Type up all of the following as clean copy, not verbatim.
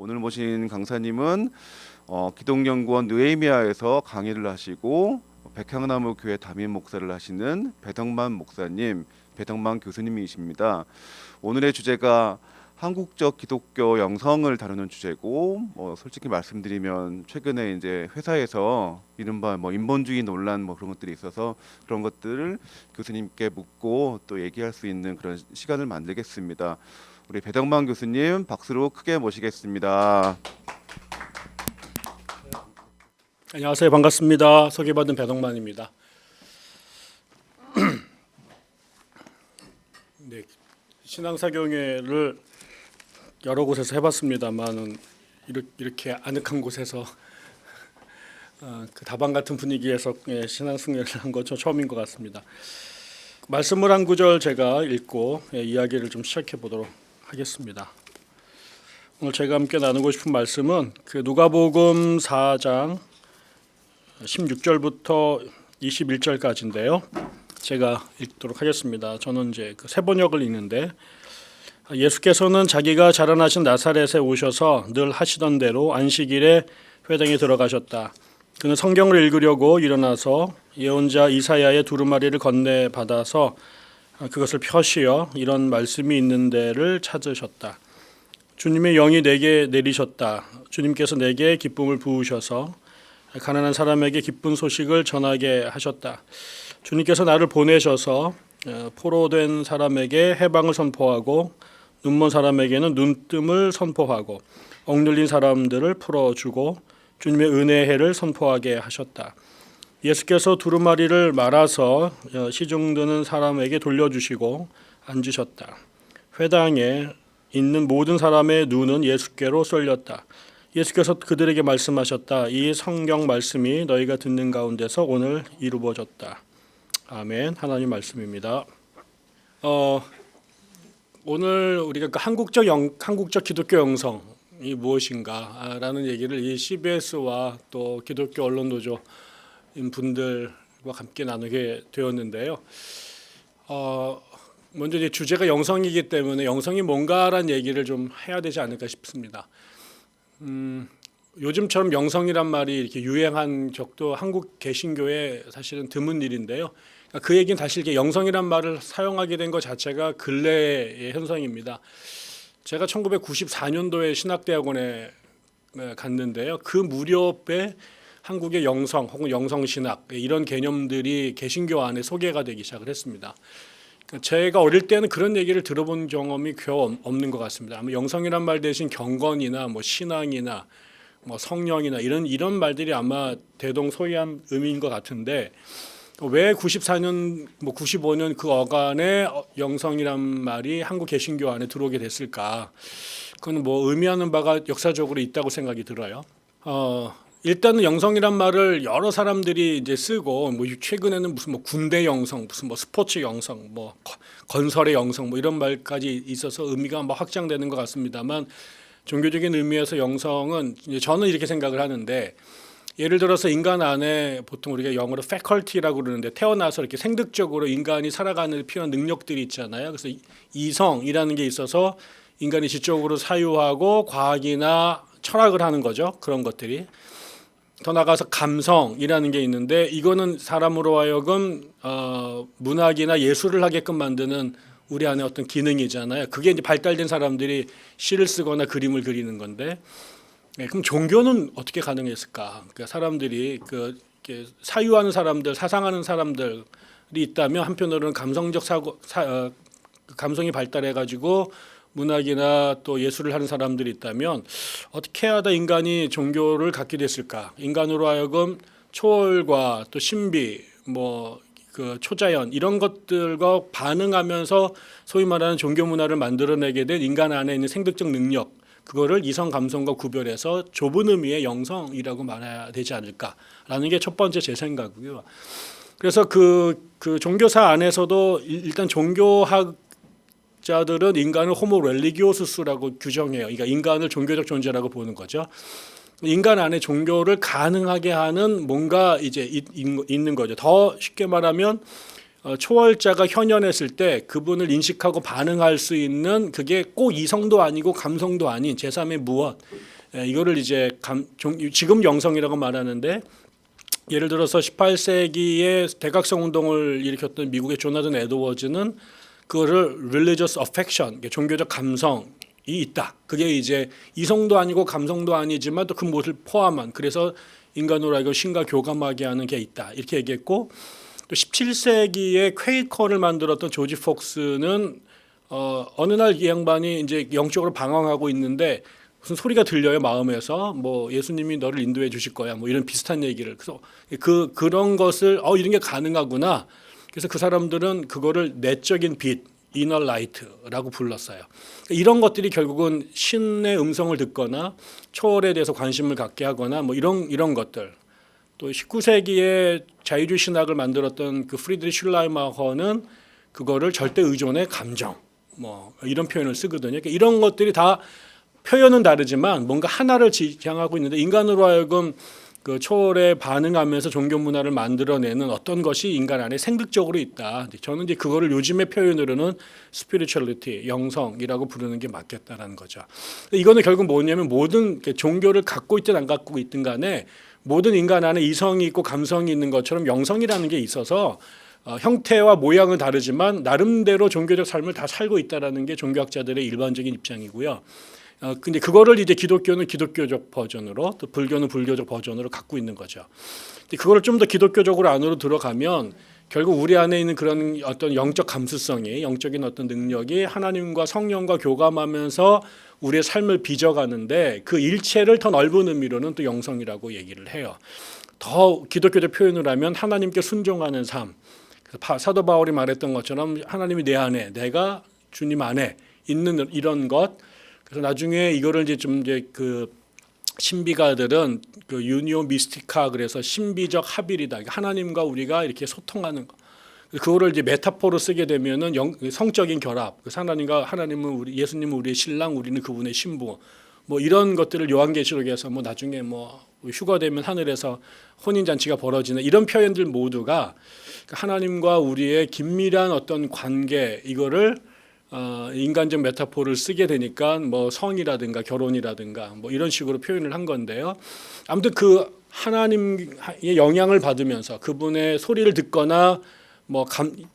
오늘 모신 강사님은 기독연구원 느헤미야에서 강의를 하시고 백향나무 교회 담임 목사를 하시는 배덕만 목사님, 배덕만 교수님이십니다. 오늘의 주제가 한국적 기독교 영성을 다루는 주제고, 솔직히 말씀드리면 최근에 이제 회사에서 이른바 인본주의 논란 그런 것들이 있어서 그런 것들을 교수님께 묻고 또 얘기할 수 있는 그런 시간을 만들겠습니다. 우리 배덕만 교수님 박수로 크게 모시겠습니다. 안녕하세요. 반갑습니다. 소개받은 배덕만입니다. 네, 신앙사경회를 여러 곳에서 해봤습니다만은 이렇게 아늑한 곳에서 그 다방 같은 분위기에서 신앙승리를 한 건 처음인 것 같습니다. 말씀을 한 구절 제가 읽고 이야기를 좀 시작해 보도록 하겠습니다. 오늘 제가 함께 나누고 싶은 말씀은 그 누가복음 4장 16절부터 21절까지인데요. 제가 읽도록 하겠습니다. 저는 이제 그 세번역을 읽는데, 예수께서는 자기가 자라나신 나사렛에 오셔서 늘 하시던 대로 안식일에 회당에 들어가셨다. 그는 성경을 읽으려고 일어나서 예언자 이사야의 두루마리를 건네 받아서 그것을 펴시어 이런 말씀이 있는 데를 찾으셨다. 주님의 영이 내게 내리셨다. 주님께서 내게 기쁨을 부으셔서 가난한 사람에게 기쁜 소식을 전하게 하셨다. 주님께서 나를 보내셔서 포로된 사람에게 해방을 선포하고 눈먼 사람에게는 눈뜸을 선포하고 억눌린 사람들을 풀어주고 주님의 은혜의 해를 선포하게 하셨다. 예수께서 두루마리를 말아서 시중드는 사람에게 돌려주시고 앉으셨다. 회당에 있는 모든 사람의 눈은 예수께로 쏠렸다. 예수께서 그들에게 말씀하셨다. 이 성경 말씀이 너희가 듣는 가운데서 오늘 이루어졌다. 아멘. 하나님 말씀입니다. 오늘 우리가 그 한국적 기독교 영성이 무엇인가라는 얘기를 이 CBS와 또 기독교 언론 노조 분들과 함께 나누게 되었는데요. 먼저 이제 주제가 영성이기 때문에 영성이 뭔가라는 얘기를 좀 해야 되지 않을까 싶습니다. 요즘처럼 영성이란 말이 이렇게 유행한 적도 한국 개신교에 사실은 드문 일인데요. 그 얘기는 사실 이렇게 영성이란 말을 사용하게 된 것 자체가 근래의 현상입니다. 제가 1994년도에 신학대학원에 갔는데요. 그 무렵에 한국의 영성 혹은 영성신학 이런 개념들이 개신교 안에 소개가 되기 시작을 했습니다. 제가 어릴 때는 그런 얘기를 들어본 경험이 겨우 없는 것 같습니다. 아마 영성이란 말 대신 경건이나 신앙이나 성령이나 이런 말들이 아마 대동소이한 의미인 것 같은데, 왜 94년, 95년 그 어간에 영성이란 말이 한국 개신교 안에 들어오게 됐을까? 그건 의미하는 바가 역사적으로 있다고 생각이 들어요. 일단은 영성이란 말을 여러 사람들이 이제 쓰고, 최근에는 무슨 군대 영성, 무슨 스포츠 영성, 건설의 영성, 이런 말까지 있어서 의미가 확장되는 것 같습니다만, 종교적인 의미에서 영성은 저는 이렇게 생각을 하는데, 예를 들어서 인간 안에 보통 우리가 영어로 faculty라고 그러는데, 태어나서 이렇게 생득적으로 인간이 살아가는 데 필요한 능력들이 있잖아요. 그래서 이성이라는 게 있어서 인간이 지적으로 사유하고 과학이나 철학을 하는 거죠. 그런 것들이. 더 나아가서 감성이라는 게 있는데, 이거는 사람으로 하여금 문학이나 예술을 하게끔 만드는 우리 안에 어떤 기능이잖아요. 그게 이제 발달된 사람들이 시를 쓰거나 그림을 그리는 건데, 그럼 종교는 어떻게 가능했을까? 그러니까 사람들이 사유하는 사람들, 사상하는 사람들이 있다면, 한편으로는 감성적 감성이 발달해가지고 문학이나 또 예술을 하는 사람들이 있다면, 어떻게 하다 인간이 종교를 갖게 됐을까? 인간으로 하여금 초월과 또 신비, 그 초자연 이런 것들과 반응하면서 소위 말하는 종교 문화를 만들어내게 된 인간 안에 있는 생득적 능력, 그거를 이성 감성과 구별해서 좁은 의미의 영성이라고 말해야 되지 않을까라는 게 첫 번째 제 생각이고요. 그래서 그 종교사 안에서도 일단 종교학자들은 인간을 호모 렐리기오수스라고 규정해요. 그러니까 인간을 종교적 존재라고 보는 거죠. 인간 안에 종교를 가능하게 하는 뭔가 이제 있는 거죠. 더 쉽게 말하면 초월자가 현현했을 때 그분을 인식하고 반응할 수 있는, 그게 꼭 이성도 아니고 감성도 아닌 제3의 무엇, 이거를 이제 지금 영성이라고 말하는데 예를 들어서 18세기에 대각성 운동을 일으켰던 미국의 조나단 에드워즈는 그거를 religious affection, 종교적 감성이 있다. 그게 이제 이성도 아니고 감성도 아니지만 또 그 모습을 포함한 그래서 인간으로 하여금 신과 교감하게 하는 게 있다. 이렇게 얘기했고 또 17세기에 퀘이커를 만들었던 조지 폭스는 어느 날 이 양반이 이제 영적으로 방황하고 있는데 무슨 소리가 들려요 마음에서 뭐 예수님이 너를 인도해 주실 거야 뭐 이런 비슷한 얘기를 그래서 그런 것을 이런 게 가능하구나. 그래서 그 사람들은 그거를 내적인 빛, inner light라고 불렀어요. 이런 것들이 결국은 신의 음성을 듣거나 초월에 대해서 관심을 갖게 하거나 뭐 이런 것들. 또 19세기에 자유주의 신학을 만들었던 그 프리드리히 슐라이마허는 그거를 절대 의존의 감정 뭐 이런 표현을 쓰거든요. 그러니까 이런 것들이 다 표현은 다르지만 뭔가 하나를 지향하고 있는데 인간으로 하여금 그 초월에 반응하면서 종교 문화를 만들어내는 어떤 것이 인간 안에 생득적으로 있다. 저는 이제 그거를 요즘의 표현으로는 spirituality, 영성이라고 부르는 게 맞겠다라는 거죠. 이거는 결국 뭐냐면 모든 종교를 갖고 있든 안 갖고 있든 간에 모든 인간 안에 이성이 있고 감성이 있는 것처럼 영성이라는 게 있어서 형태와 모양은 다르지만 나름대로 종교적 삶을 다 살고 있다라는 게 종교학자들의 일반적인 입장이고요. 근데 그거를 이제 기독교는 기독교적 버전으로 또 불교는 불교적 버전으로 갖고 있는 거죠. 근데 그거를 좀 더 기독교적으로 안으로 들어가면 결국 우리 안에 있는 그런 어떤 영적 감수성이 영적인 어떤 능력이 하나님과 성령과 교감하면서 우리의 삶을 빚어가는데 그 일체를 더 넓은 의미로는 또 영성이라고 얘기를 해요. 더 기독교적 표현을 하면 하나님께 순종하는 삶. 사도 바울이 말했던 것처럼 하나님이 내 안에 내가 주님 안에 있는 이런 것. 그래서 나중에 이거를 이제 그 신비가들은 그 유니오 미스티카 그래서 신비적 합일이다. 하나님과 우리가 이렇게 소통하는 거. 그거를 이제 메타포로 쓰게 되면은 성적인 결합. 하나님은 예수님은 우리의 신랑, 우리는 그분의 신부. 뭐 이런 것들을 요한계시록에서 뭐 나중에 뭐 휴가 되면 하늘에서 혼인 잔치가 벌어지는 이런 표현들 모두가 하나님과 우리의 긴밀한 어떤 관계 이거를 인간적 메타포를 쓰게 되니까 뭐 성이라든가 결혼이라든가 뭐 이런 식으로 표현을 한 건데요. 아무튼 그 하나님의 영향을 받으면서 그분의 소리를 듣거나 뭐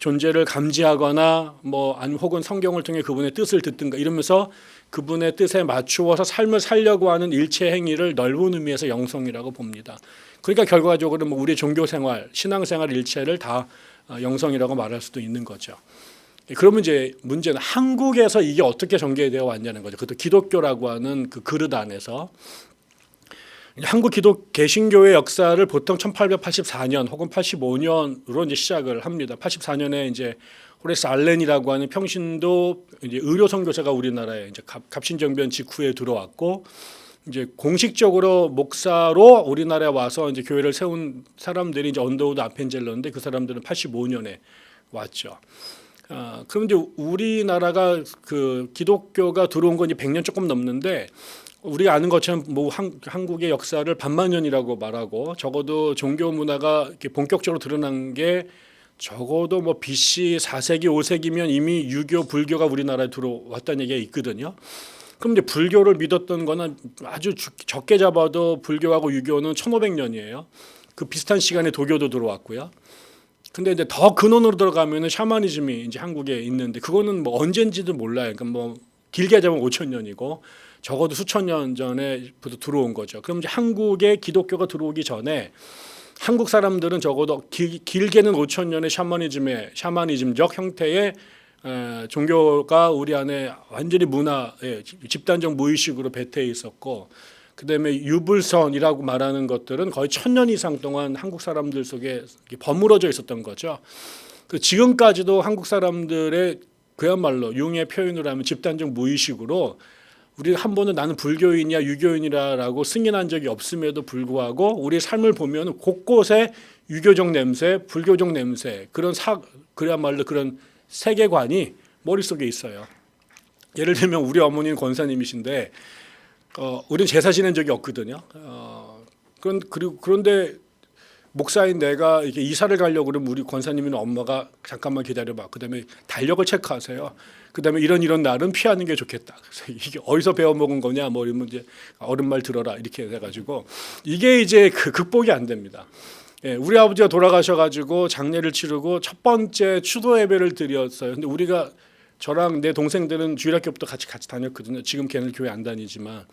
존재를 감지하거나 뭐 아니면 혹은 성경을 통해 그분의 뜻을 듣든가 이러면서 그분의 뜻에 맞추어서 삶을 살려고 하는 일체 행위를 넓은 의미에서 영성이라고 봅니다. 그러니까 결과적으로 뭐 우리 종교 생활, 신앙 생활 일체를 다 영성이라고 말할 수도 있는 거죠. 그러면 이제 문제는 한국에서 이게 어떻게 전개되어 왔냐는 거죠. 그것도 기독교라고 하는 그 그릇 안에서 한국 개신교의 역사를 보통 1884년 혹은 85년으로 이제 시작을 합니다. 84년에 이제 호레스 알렌이라고 하는 평신도 이제 의료 선교사가 우리나라에 이제 갑신정변 직후에 들어왔고 이제 공식적으로 목사로 우리나라에 와서 이제 교회를 세운 사람들이 이제 언더우드 아펜젤러인데 그 사람들은 85년에 왔죠. 그럼 이제 우리나라가 그 기독교가 들어온 건 이제 100년 조금 넘는데 우리가 아는 것처럼 뭐 한국의 역사를 반만년이라고 말하고 적어도 종교 문화가 이렇게 본격적으로 드러난 게 적어도 뭐 BC 4세기 5세기면 이미 유교 불교가 우리나라에 들어왔다는 얘기가 있거든요. 그럼 이제 불교를 믿었던 거는 아주 적게 잡아도 불교하고 유교는 1500년이에요. 그 비슷한 시간에 도교도 들어왔고요. 근데 이제 더 근원으로 들어가면은 샤머니즘이 이제 한국에 있는데 그거는 뭐 언젠지도 몰라요. 그러니까 뭐 길게 잡으면 5000년이고 적어도 수천 년 전에부터 들어온 거죠. 그럼 이제 한국에 기독교가 들어오기 전에 한국 사람들은 적어도 길게는 5000년의 샤머니즘적 형태의 종교가 우리 안에 완전히 문화에 집단적 무의식으로 배태해 있었고 그다음에 유불선이라고 말하는 것들은 거의 1000년 이상 동안 한국 사람들 속에 버무러져 있었던 거죠. 그 지금까지도 한국 사람들의 그야말로 용의 표현을 하면 집단적 무의식으로 우리 한 번은 나는 불교인이야 유교인이라고 승인한 적이 없음에도 불구하고 우리 삶을 보면 곳곳에 유교적 냄새, 불교적 냄새 그야말로 그런 세계관이 머릿속에 있어요. 예를 들면 우리 어머니는 권사님이신데 우리는 제사 지낸 적이 없거든요. 그런데 목사인 내가 이렇게 이사를 가려고 그러면 우리 권사님이나 엄마가 잠깐만 기다려봐. 그다음에 달력을 체크하세요. 그다음에 이런 날은 피하는 게 좋겠다. 그래서 이게 어디서 배워 먹은 거냐 뭐 이러면 이제 어른 말 들어라 이렇게 해가지고 이게 이제 극복이 안 됩니다. 예, 우리 아버지가 돌아가셔가지고 장례를 치르고 첫 번째 추도 예배를 드렸어요. 근데 우리가 저랑 내 동생들은 주일학교부터 같이 다녔거든요. 지금 걔는 교회 안 다니지만.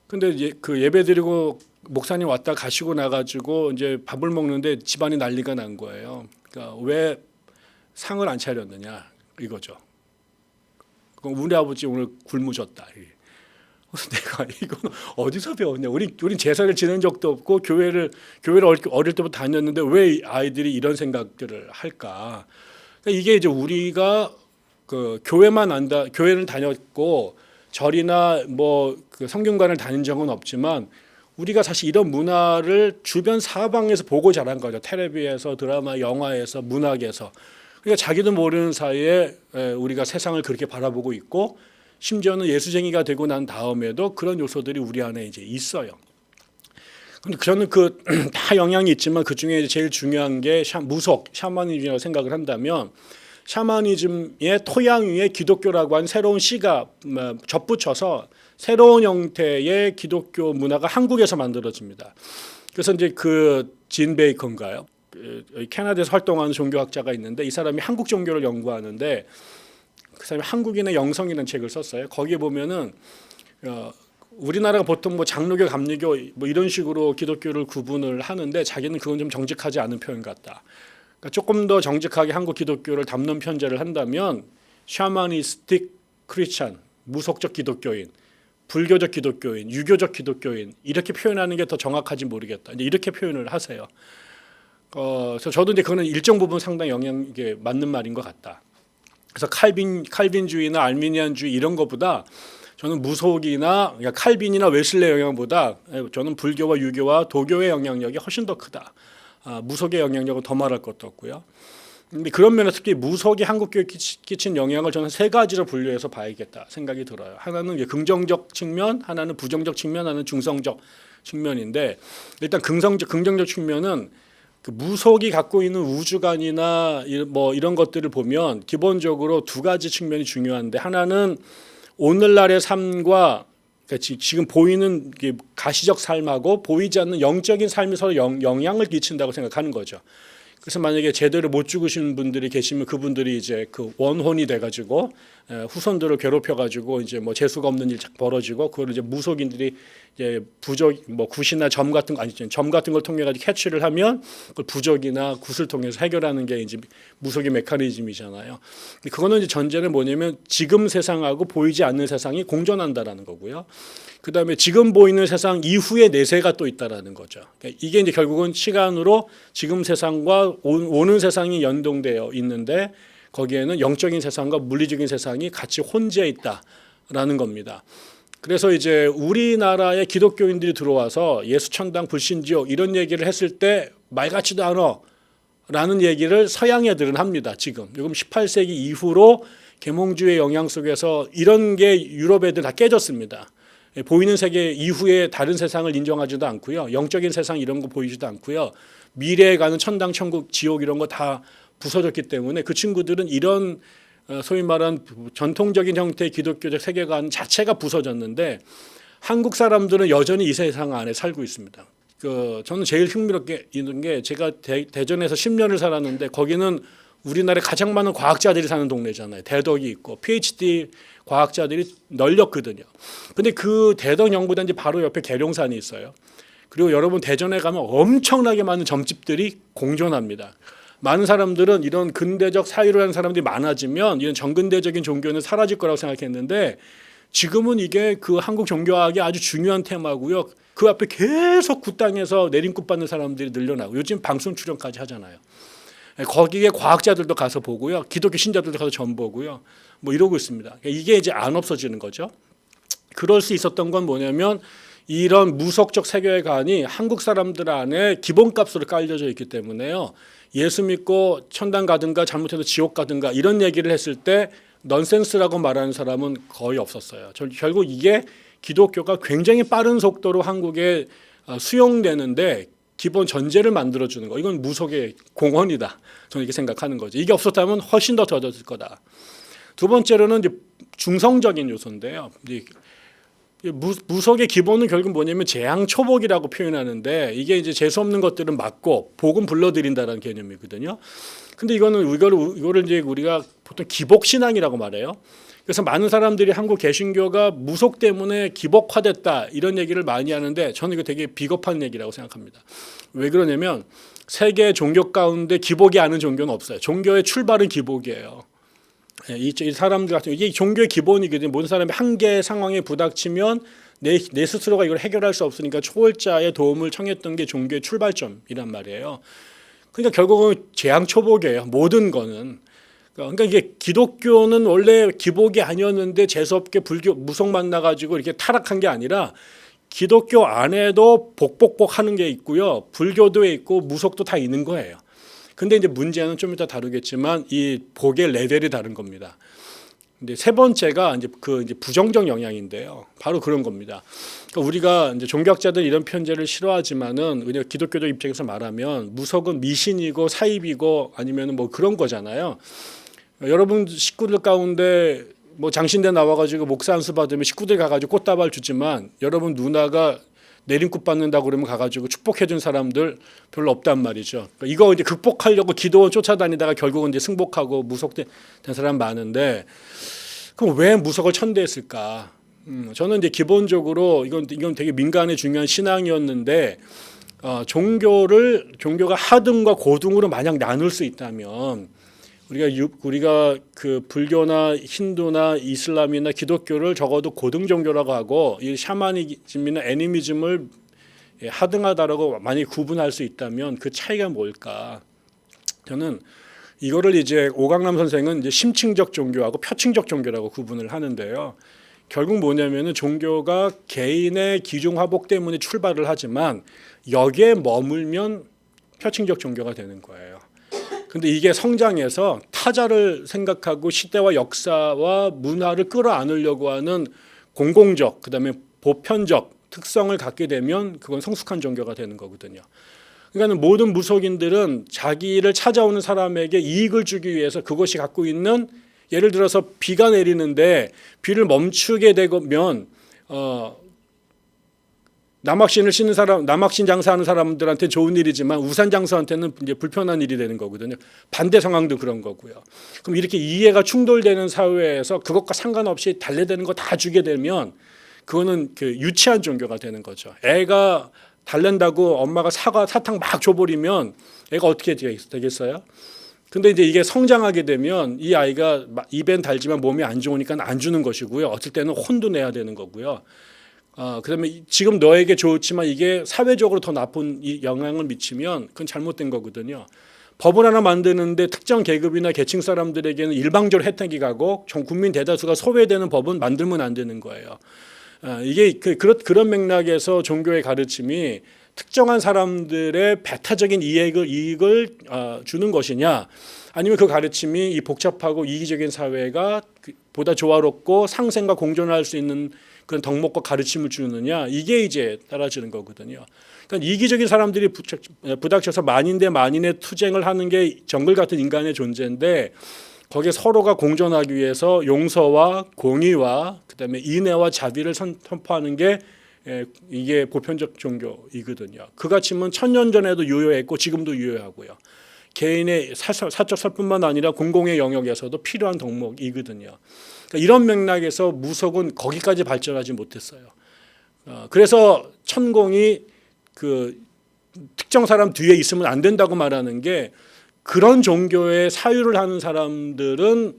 근데 그 예배 드리고 목사님 왔다 가시고 나가지고 이제 밥을 먹는데 집안이 난리가 난 거예요. 그러니까 왜 상을 안 차렸느냐 이거죠. 우리 아버지 오늘 굶으셨다. 그래서 내가 이건 어디서 배웠냐? 우린 제사를 지낸 적도 없고 교회를 어릴 때부터 다녔는데 왜 아이들이 이런 생각들을 할까? 그러니까 이게 이제 우리가 그 교회를 다녔고 절이나 뭐 그 성균관을 다닌 적은 없지만 우리가 사실 이런 문화를 주변 사방에서 보고 자란 거죠. 텔레비에서, 드라마, 영화에서, 문학에서. 그러니까 자기도 모르는 사이에 우리가 세상을 그렇게 바라보고 있고 심지어는 예수쟁이가 되고 난 다음에도 그런 요소들이 우리 안에 이제 있어요. 근데 저는 그 다 영향이 있지만 그 중에 제일 중요한 게 샤머니즘이라고 생각을 한다면 샤머니즘의 토양 위에 기독교라고 하는 새로운 씨가 접붙여서 새로운 형태의 기독교 문화가 한국에서 만들어집니다. 그래서 이제 그 진 베이컨가요? 캐나다에서 활동하는 종교학자가 있는데 이 사람이 한국 종교를 연구하는데 그 사람이 한국인의 영성이라는 책을 썼어요. 거기에 보면은 우리나라가 보통 뭐 장로교, 감리교 뭐 이런 식으로 기독교를 구분을 하는데 자기는 그건 좀 정직하지 않은 표현 같다. 그러니까 조금 더 정직하게 한국 기독교를 담론 편제를 한다면 샤머니스틱 크리스찬, 무속적 기독교인, 불교적 기독교인, 유교적 기독교인 이렇게 표현하는 게 더 정확한지 모르겠다. 이제 이렇게 표현을 하세요. 그래서 저도 이제 그거는 일정 부분 상당히 이게 맞는 말인 것 같다. 그래서 칼빈주의나 알미니안주의 이런 것보다 저는 무속이나 그러니까 칼빈이나 웨슬레 영향보다 저는 불교와 유교와 도교의 영향력이 훨씬 더 크다. 무속의 영향력은 더 말할 것도 없고요. 근데 그런 면에서 특히 무속이 한국교회에 끼친 영향을 저는 세 가지로 분류해서 봐야겠다 생각이 들어요. 하나는 긍정적 측면, 하나는 부정적 측면, 하나는 중성적 측면인데 일단 긍정적 측면은 그 무속이 갖고 있는 우주관이나 뭐 이런 것들을 보면 기본적으로 두 가지 측면이 중요한데 하나는 오늘날의 삶과 지금 보이는 가시적 삶하고 보이지 않는 영적인 삶이 서로 영향을 끼친다고 생각하는 거죠. 그래서 만약에 제대로 못 죽으신 분들이 계시면 그분들이 이제 그 원혼이 돼가지고 후손들을 괴롭혀가지고 이제 뭐 재수가 없는 일 벌어지고 그걸 이제 무속인들이 이제 굿이나 점 같은 걸 통해 가지고 캐치를 하면 그걸 부적이나 굿을 통해서 해결하는 게 이제 무속의 메커니즘이잖아요. 그거는 이제 전제는 뭐냐면 지금 세상하고 보이지 않는 세상이 공존한다라는 거고요. 그다음에 지금 보이는 세상 이후의 내세가 또 있다라는 거죠. 그러니까 이게 이제 결국은 시간으로 지금 세상과 오는 세상이 연동되어 있는데 거기에는 영적인 세상과 물리적인 세상이 같이 혼재해 있다라는 겁니다. 그래서 이제 우리나라의 기독교인들이 들어와서 예수 천당 불신지옥 이런 얘기를 했을 때 말 같지도 않아라는 얘기를 서양 애들은 합니다. 지금 18세기 이후로 계몽주의 영향 속에서 이런 게 유럽 애들 다 깨졌습니다. 보이는 세계 이후에 다른 세상을 인정하지도 않고요. 영적인 세상 이런 거 보이지도 않고요. 미래에 가는 천당, 천국, 지옥 이런 거 다 부서졌기 때문에 그 친구들은 이런 소위 말한 전통적인 형태의 기독교적 세계관 자체가 부서졌는데 한국 사람들은 여전히 이 세상 안에 살고 있습니다. 저는 제일 흥미롭게 있는 게 제가 대전에서 10년을 살았는데 거기는 우리나라에 가장 많은 과학자들이 사는 동네잖아요. 대덕이 있고 PhD 과학자들이 널렸거든요. 근데 그 대덕 연구단지 바로 옆에 계룡산이 있어요. 그리고 여러분 대전에 가면 엄청나게 많은 점집들이 공존합니다. 많은 사람들은 이런 근대적 사유를 하는 사람들이 많아지면 이런 정근대적인 종교는 사라질 거라고 생각했는데 지금은 이게 그 한국 종교학의 아주 중요한 테마고요. 그 앞에 계속 그 땅에서 내림굿 받는 사람들이 늘려나고 요즘 방송 출연까지 하잖아요. 거기에 과학자들도 가서 보고요. 기독교 신자들도 가서 전 보고요. 뭐 이러고 있습니다. 이게 이제 안 없어지는 거죠. 그럴 수 있었던 건 뭐냐면 이런 무속적 세계관이 한국 사람들 안에 기본값으로 깔려져 있기 때문에요. 예수 믿고 천당 가든가 잘못해서 지옥 가든가 이런 얘기를 했을 때 넌센스라고 말하는 사람은 거의 없었어요. 결국 이게 기독교가 굉장히 빠른 속도로 한국에 수용되는데 기본 전제를 만들어주는 거. 이건 무속의 공헌이다. 저는 이렇게 생각하는 거죠. 이게 없었다면 훨씬 더 더뎌질 거다. 두 번째로는 이제 중성적인 요소인데요. 무속의 기본은 결국 뭐냐면 재앙초복이라고 표현하는데 이게 이제 재수 없는 것들은 막고 복은 불러들인다라는 개념이거든요. 근데 이거를 이제 우리가 보통 기복신앙이라고 말해요. 그래서 많은 사람들이 한국 개신교가 무속 때문에 기복화됐다 이런 얘기를 많이 하는데 저는 이거 되게 비겁한 얘기라고 생각합니다. 왜 그러냐면 세계 종교 가운데 기복이 아닌 종교는 없어요. 종교의 출발은 기복이에요. 이 사람들 같은 이게 종교의 기본이거든요. 모든 사람이 한계의 상황에 부닥치면 내 스스로가 이걸 해결할 수 없으니까 초월자의 도움을 청했던 게 종교의 출발점이란 말이에요. 그러니까 결국은 재앙초복이에요. 모든 거는. 그러니까 이게 기독교는 원래 기복이 아니었는데 재수없게 무속 만나가지고 이렇게 타락한 게 아니라 기독교 안에도 복복복하는 게 있고요. 불교도 있고 무속도 다 있는 거예요. 근데 이제 문제는 좀 이따 다루겠지만 이 복의 레벨이 다른 겁니다. 근데 세 번째가 이제 부정적 영향인데요. 바로 그런 겁니다. 그러니까 우리가 이제 종교학자들 이런 편제를 싫어하지만은 우리가 기독교적 입장에서 말하면 무속은 미신이고 사입이고 아니면 뭐 그런 거잖아요. 여러분 식구들 가운데 뭐 장신대 나와가지고 목사 안수 받으면 식구들 가가지고 꽃다발 주지만 여러분 누나가 내림굿 받는다고 그러면 가가지고 축복해준 사람들 별로 없단 말이죠. 그러니까 이거 이제 극복하려고 기도원 쫓아다니다가 결국은 이제 승복하고 무속된 사람 많은데 그럼 왜 무속을 천대했을까? 저는 이제 기본적으로 이건 되게 민간의 중요한 신앙이었는데 종교가 하등과 고등으로 만약 나눌 수 있다면 우리가 그 불교나 힌두나 이슬람이나 기독교를 적어도 고등 종교라고 하고 이 샤머니즘이나 애니미즘을 하등하다라고 많이 구분할 수 있다면 그 차이가 뭘까? 저는 이거를 이제 오강남 선생은 이제 심층적 종교하고 표층적 종교라고 구분을 하는데요. 결국 뭐냐면은 종교가 개인의 기중화복 때문에 출발을 하지만 여기에 머물면 표층적 종교가 되는 거예요. 근데 이게 성장해서 타자를 생각하고 시대와 역사와 문화를 끌어안으려고 하는 공공적, 그다음에 보편적 특성을 갖게 되면 그건 성숙한 종교가 되는 거거든요. 그러니까 모든 무속인들은 자기를 찾아오는 사람에게 이익을 주기 위해서 그것이 갖고 있는 예를 들어서 비가 내리는데 비를 멈추게 되면 남학신을 신는 사람, 남학신 장사하는 사람들한테 좋은 일이지만 우산 장사한테는 이제 불편한 일이 되는 거거든요. 반대 상황도 그런 거고요. 그럼 이렇게 이해가 충돌되는 사회에서 그것과 상관없이 달래되는 거 다 주게 되면 그거는 그 유치한 종교가 되는 거죠. 애가 달랜다고 엄마가 사탕 막 줘버리면 애가 어떻게 되겠어요? 근데 이제 이게 성장하게 되면 이 아이가 입엔 달지만 몸이 안 좋으니까 안 주는 것이고요. 어떨 때는 혼도 내야 되는 거고요. 그다음에 지금 너에게 좋지만 이게 사회적으로 더 나쁜 영향을 미치면 그건 잘못된 거거든요. 법을 하나 만드는데 특정 계급이나 계층 사람들에게는 일방적으로 혜택이 가고 전 국민 대다수가 소외되는 법은 만들면 안 되는 거예요. 이게 그런 맥락에서 종교의 가르침이 특정한 사람들의 배타적인 이익을 주는 것이냐 아니면 그 가르침이 이 복잡하고 이기적인 사회가 보다 조화롭고 상생과 공존할 수 있는 그런 덕목과 가르침을 주느냐 이게 이제 따라지는 거거든요. 그러니까 이기적인 사람들이 부닥쳐서 만인 대 만인의 투쟁을 하는 게 정글 같은 인간의 존재인데 거기에 서로가 공존하기 위해서 용서와 공의와 그다음에 인애와 자비를 선포하는 게 이게 보편적 종교이거든요. 그 가치는 1000년 전에도 유효했고 지금도 유효하고요. 개인의 사적 설뿐만 아니라 공공의 영역에서도 필요한 덕목이거든요. 그러니까 이런 맥락에서 무속은 거기까지 발전하지 못했어요. 그래서 천공이 그 특정 사람 뒤에 있으면 안 된다고 말하는 게 그런 종교의 사유를 하는 사람들은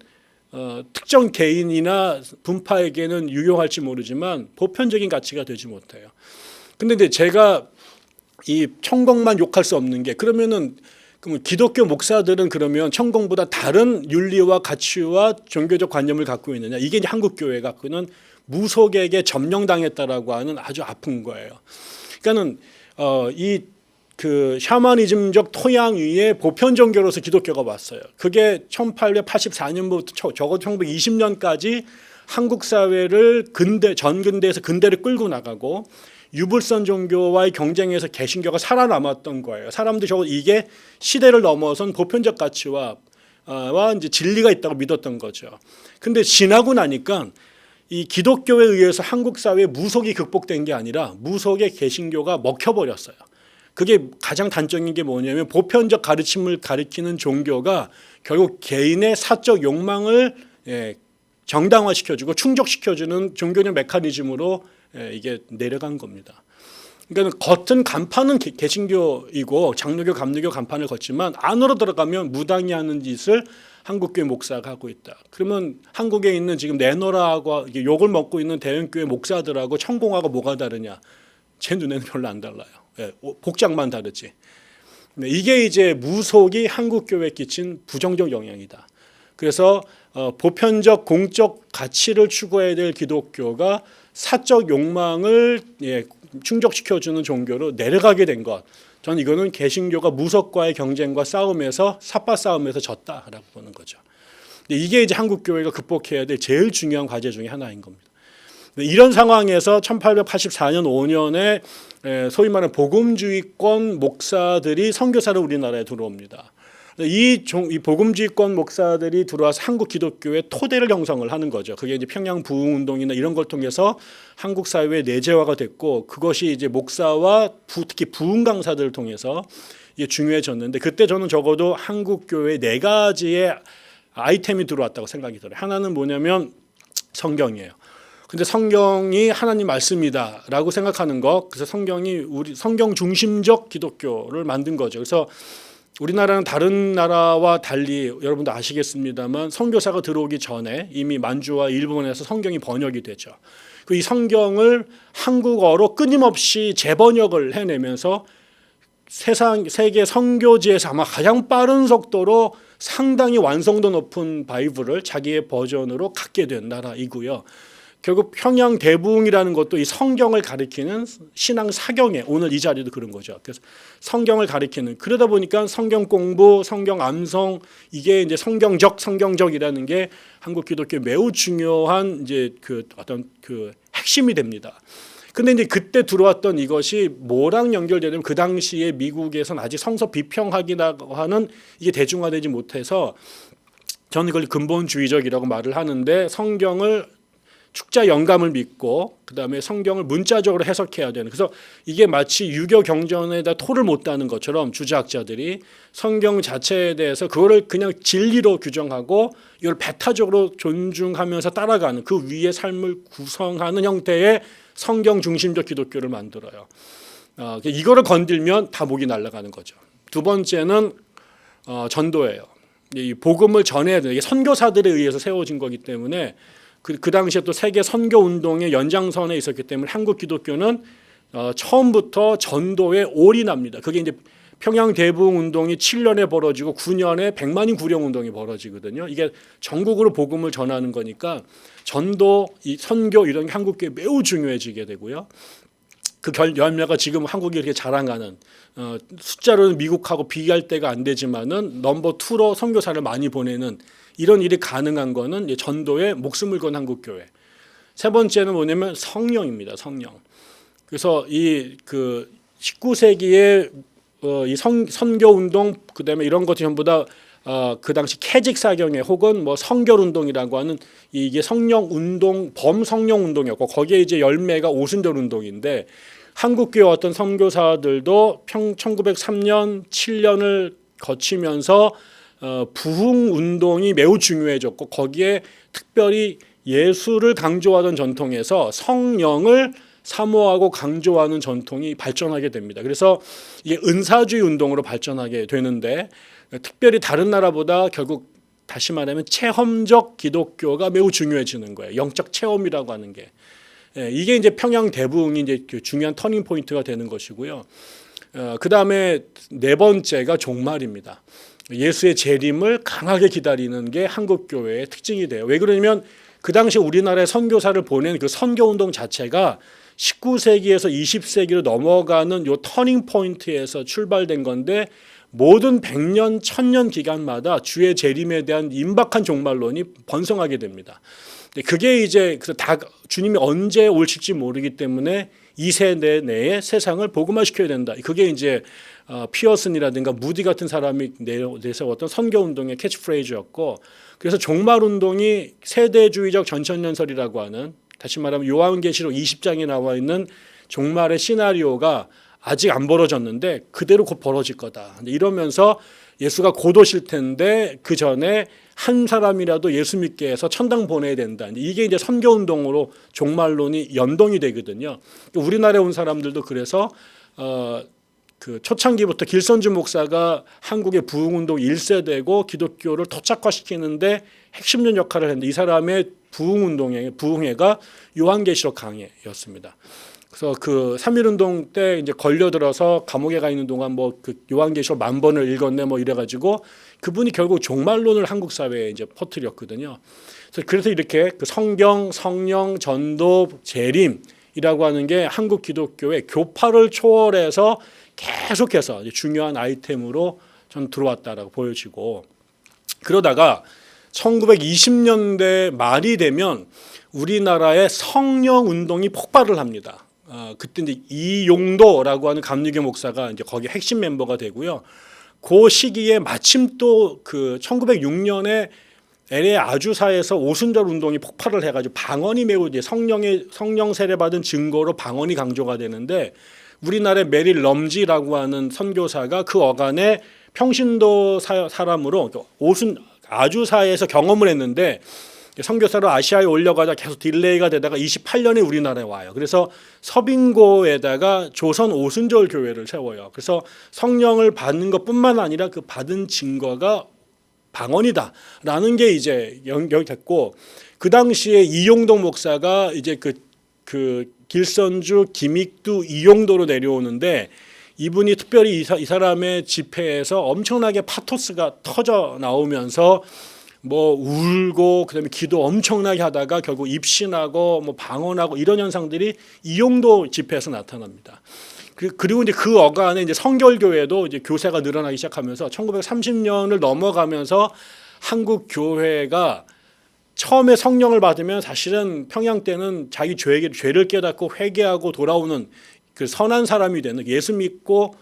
특정 개인이나 분파에게는 유용할지 모르지만 보편적인 가치가 되지 못해요. 근데 이제 제가 이 천공만 욕할 수 없는 게 그러면 기독교 목사들은 그러면 천공보다 다른 윤리와 가치와 종교적 관념을 갖고 있느냐? 이게 이제 한국 교회가 갖고는 무속에게 점령당했다라고 하는 아주 아픈 거예요. 그러니까는 그 샤머니즘적 토양 위에 보편 종교로서 기독교가 왔어요. 그게 1884년부터 적어도 1920년까지 한국 사회를 전근대에서 근대를 끌고 나가고 유불선 종교와의 경쟁에서 개신교가 살아남았던 거예요. 사람들이 적어도 이게 시대를 넘어선 보편적 가치와 와 이제 진리가 있다고 믿었던 거죠. 근데 지나고 나니까 이 기독교에 의해서 한국 사회의 무속이 극복된 게 아니라 무속의 개신교가 먹혀버렸어요. 그게 가장 단적인 게 뭐냐면 보편적 가르침을 가리키는 종교가 결국 개인의 사적 욕망을 정당화시켜주고 충족시켜주는 종교적 메커니즘으로 이게 내려간 겁니다. 그러니까 겉은 간판은 개신교이고 장로교, 감리교 간판을 걷지만 안으로 들어가면 무당이 하는 짓을 한국교회 목사가 하고 있다. 그러면 한국에 있는 지금 내노라하고 욕을 먹고 있는 대형교회 목사들하고 천공하고 뭐가 다르냐? 제 눈에는 별로 안 달라요. 복장만 다르지. 이게 이제 무속이 한국교회에 끼친 부정적 영향이다. 그래서 보편적 공적 가치를 추구해야 될 기독교가 사적 욕망을 충족시켜주는 종교로 내려가게 된 것. 저는 이거는 개신교가 무속과의 경쟁과 싸움에서 삿바 싸움에서 졌다라고 보는 거죠. 이게 이제 한국 교회가 극복해야 될 제일 중요한 과제 중에 하나인 겁니다. 이런 상황에서 1884년 5년에 소위 말하는 복음주의권 목사들이 선교사로 우리나라에 들어옵니다. 이 복음주의권 목사들이 들어와서 한국 기독교의 토대를 형성을 하는 거죠. 그게 이제 평양 부흥 운동이나 이런 걸 통해서 한국 사회에 내재화가 됐고, 그것이 이제 목사와 특히 부흥 강사들을 통해서 이게 중요해졌는데, 그때 저는 적어도 한국 교회에 4가지의 아이템이 들어왔다고 생각이 들어요. 하나는 뭐냐면 성경이에요. 근데 성경이 하나님 말씀이다라고 생각하는 것, 그래서 성경이 우리 성경 중심적 기독교를 만든 거죠. 그래서 우리나라는 다른 나라와 달리 여러분도 아시겠습니다만 선교사가 들어오기 전에 이미 만주와 일본에서 성경이 번역이 되죠. 이 성경을 한국어로 끊임없이 재번역을 해내면서 세계 선교지에서 아마 가장 빠른 속도로 상당히 완성도 높은 바이블을 자기의 버전으로 갖게 된 나라이고요. 결국 평양 대부흥이라는 것도 이 성경을 가리키는 신앙 사경에, 오늘 이 자리도 그런 거죠. 그래서 성경을 가리키는, 그러다 보니까 성경 공부, 성경 암송, 이게 이제 성경적이라는 게 한국 기독교에 매우 중요한 이제 어떤 핵심이 됩니다. 근데 이제 그때 들어왔던 이것이 뭐랑 연결되냐면 그 당시에 미국에서는 아직 성서 비평학이라고 하는 이게 대중화되지 못해서 저는 이걸 근본주의적이라고 말을 하는데, 성경을 축자 영감을 믿고 그다음에 성경을 문자적으로 해석해야 되는, 그래서 이게 마치 유교 경전에다 토를 못 다는 것처럼 주자학자들이 성경 자체에 대해서 그거를 그냥 진리로 규정하고 이걸 배타적으로 존중하면서 따라가는, 그 위에 삶을 구성하는 형태의 성경 중심적 기독교를 만들어요. 이거를 건들면 다 목이 날아가는 거죠. 두 번째는 전도예요. 이 복음을 전해야 되는, 이게 선교사들에 의해서 세워진 거기 때문에 그 당시에 또 세계 선교 운동의 연장선에 있었기 때문에 한국 기독교는 처음부터 전도에 올인합니다. 그게 이제 평양 대부흥 운동이 7년에 벌어지고 9년에 100만인 구령 운동이 벌어지거든요. 이게 전국으로 복음을 전하는 거니까 전도, 이 선교 이런 게 한국교회에 매우 중요해지게 되고요. 그 열매가 지금 한국이 이렇게 자랑하는, 숫자로는 미국하고 비교할 때가 안 되지만은 넘버 2로 선교사를 많이 보내는 이런 일이 가능한 거는 전도에 목숨을 건 한국교회. 세 번째는 뭐냐면 성령입니다. 성령. 그래서 이 19세기에 이 선교 운동, 그다음에 이런 것이 전부 다 그 당시 캐직 사경회 혹은 뭐 성결 운동이라고 하는 이게 성령 운동, 범성령 운동이었고, 거기에 이제 열매가 오순절 운동인데, 한국교회 어떤 선교사들도 1903년 7년을 거치면서 부흥 운동이 매우 중요해졌고, 거기에 특별히 예수를 강조하던 전통에서 성령을 사모하고 강조하는 전통이 발전하게 됩니다. 그래서 이게 은사주의 운동으로 발전하게 되는데, 특별히 다른 나라보다 결국 다시 말하면 체험적 기독교가 매우 중요해지는 거예요. 영적 체험이라고 하는 게. 이게 이제 평양 대부흥이 이제 중요한 터닝 포인트가 되는 것이고요. 그 다음에 네 번째가 종말입니다. 예수의 재림을 강하게 기다리는 게 한국 교회의 특징이 돼요. 왜 그러냐면 그 당시 우리나라에 선교사를 보낸 그 선교 운동 자체가 19세기에서 20세기로 넘어가는 요 터닝 포인트에서 출발된 건데, 모든 100년, 1000년 기간마다 주의 재림에 대한 임박한 종말론이 번성하게 됩니다. 그게 이제 그래서 다 주님이 언제 오실지 모르기 때문에 이 세대 내에 세상을 복음화시켜야 된다. 그게 이제 피어슨이라든가 무디 같은 사람이 내세웠던 선교운동의 캐치프레이즈였고, 그래서 종말운동이 세대주의적 전천년설이라고 하는, 다시 말하면 요한계시록 20장에 나와 있는 종말의 시나리오가 아직 안 벌어졌는데 그대로 곧 벌어질 거다. 이러면서 예수가 곧 오실 텐데 그 전에 한 사람이라도 예수 믿게 해서 천당 보내야 된다. 이게 이제 선교운동으로 종말론이 연동이 되거든요. 우리나라에 온 사람들도 그래서 그 초창기부터 길선주 목사가 한국의 부흥운동 1세대고 기독교를 토착화시키는데 핵심적 역할을 했는데, 이 사람의 부흥회가 요한계시록 강해였습니다. 그래서 그 3.1운동 때 이제 걸려들어서 감옥에 가 있는 동안 뭐 그 요한계시록 10,000번을 읽었네 뭐 이래가지고 그분이 결국 종말론을 한국 사회에 이제 퍼뜨렸거든요. 그래서 이렇게 그 성경, 성령, 전도, 재림이라고 하는 게 한국 기독교의 교파를 초월해서 계속해서 중요한 아이템으로 전 들어왔다라고 보여지고, 그러다가 1920년대 말이 되면 우리나라의 성령 운동이 폭발을 합니다. 그때 이제 이용도라고 하는 감리교 목사가 이제 거기 핵심 멤버가 되고요. 그 시기에 마침 또 그 1906년에 LA 아주사에서 오순절 운동이 폭발을 해가지고 방언이 매우 이제 성령 세례 받은 증거로 방언이 강조가 되는데, 우리나라의 메리 럼지라고 하는 선교사가 그 어간에 평신도 사람으로 아주사에서 경험을 했는데, 선교사로 아시아에 올려가다 계속 딜레이가 되다가 28년에 우리나라에 와요. 그래서 서빙고에다가 조선 오순절 교회를 세워요. 그래서 성령을 받는 것뿐만 아니라 그 받은 증거가 방언이다라는 게 이제 연결됐고, 그 당시에 이용동 목사가 이제 그 길선주 김익두 이용도로 내려오는데, 이분이 특별히 이 사람의 집회에서 엄청나게 파토스가 터져 나오면서 뭐 울고 그다음에 기도 엄청나게 하다가 결국 입신하고 뭐 방언하고 이런 현상들이 이용도 집회에서 나타납니다. 그리고 이제 그 어간에 이제 성결교회도 이제 교세가 늘어나기 시작하면서 1930년을 넘어가면서 한국 교회가 처음에 성령을 받으면 사실은 평양 때는 자기 죄를 깨닫고 회개하고 돌아오는 그 선한 사람이 되는, 예수 믿고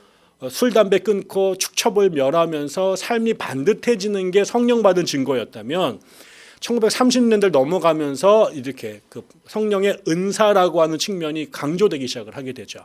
술 담배 끊고 축첩을 멸하면서 삶이 반듯해지는 게 성령 받은 증거였다면, 1930년대를 넘어가면서 이렇게 그 성령의 은사라고 하는 측면이 강조되기 시작을 하게 되죠.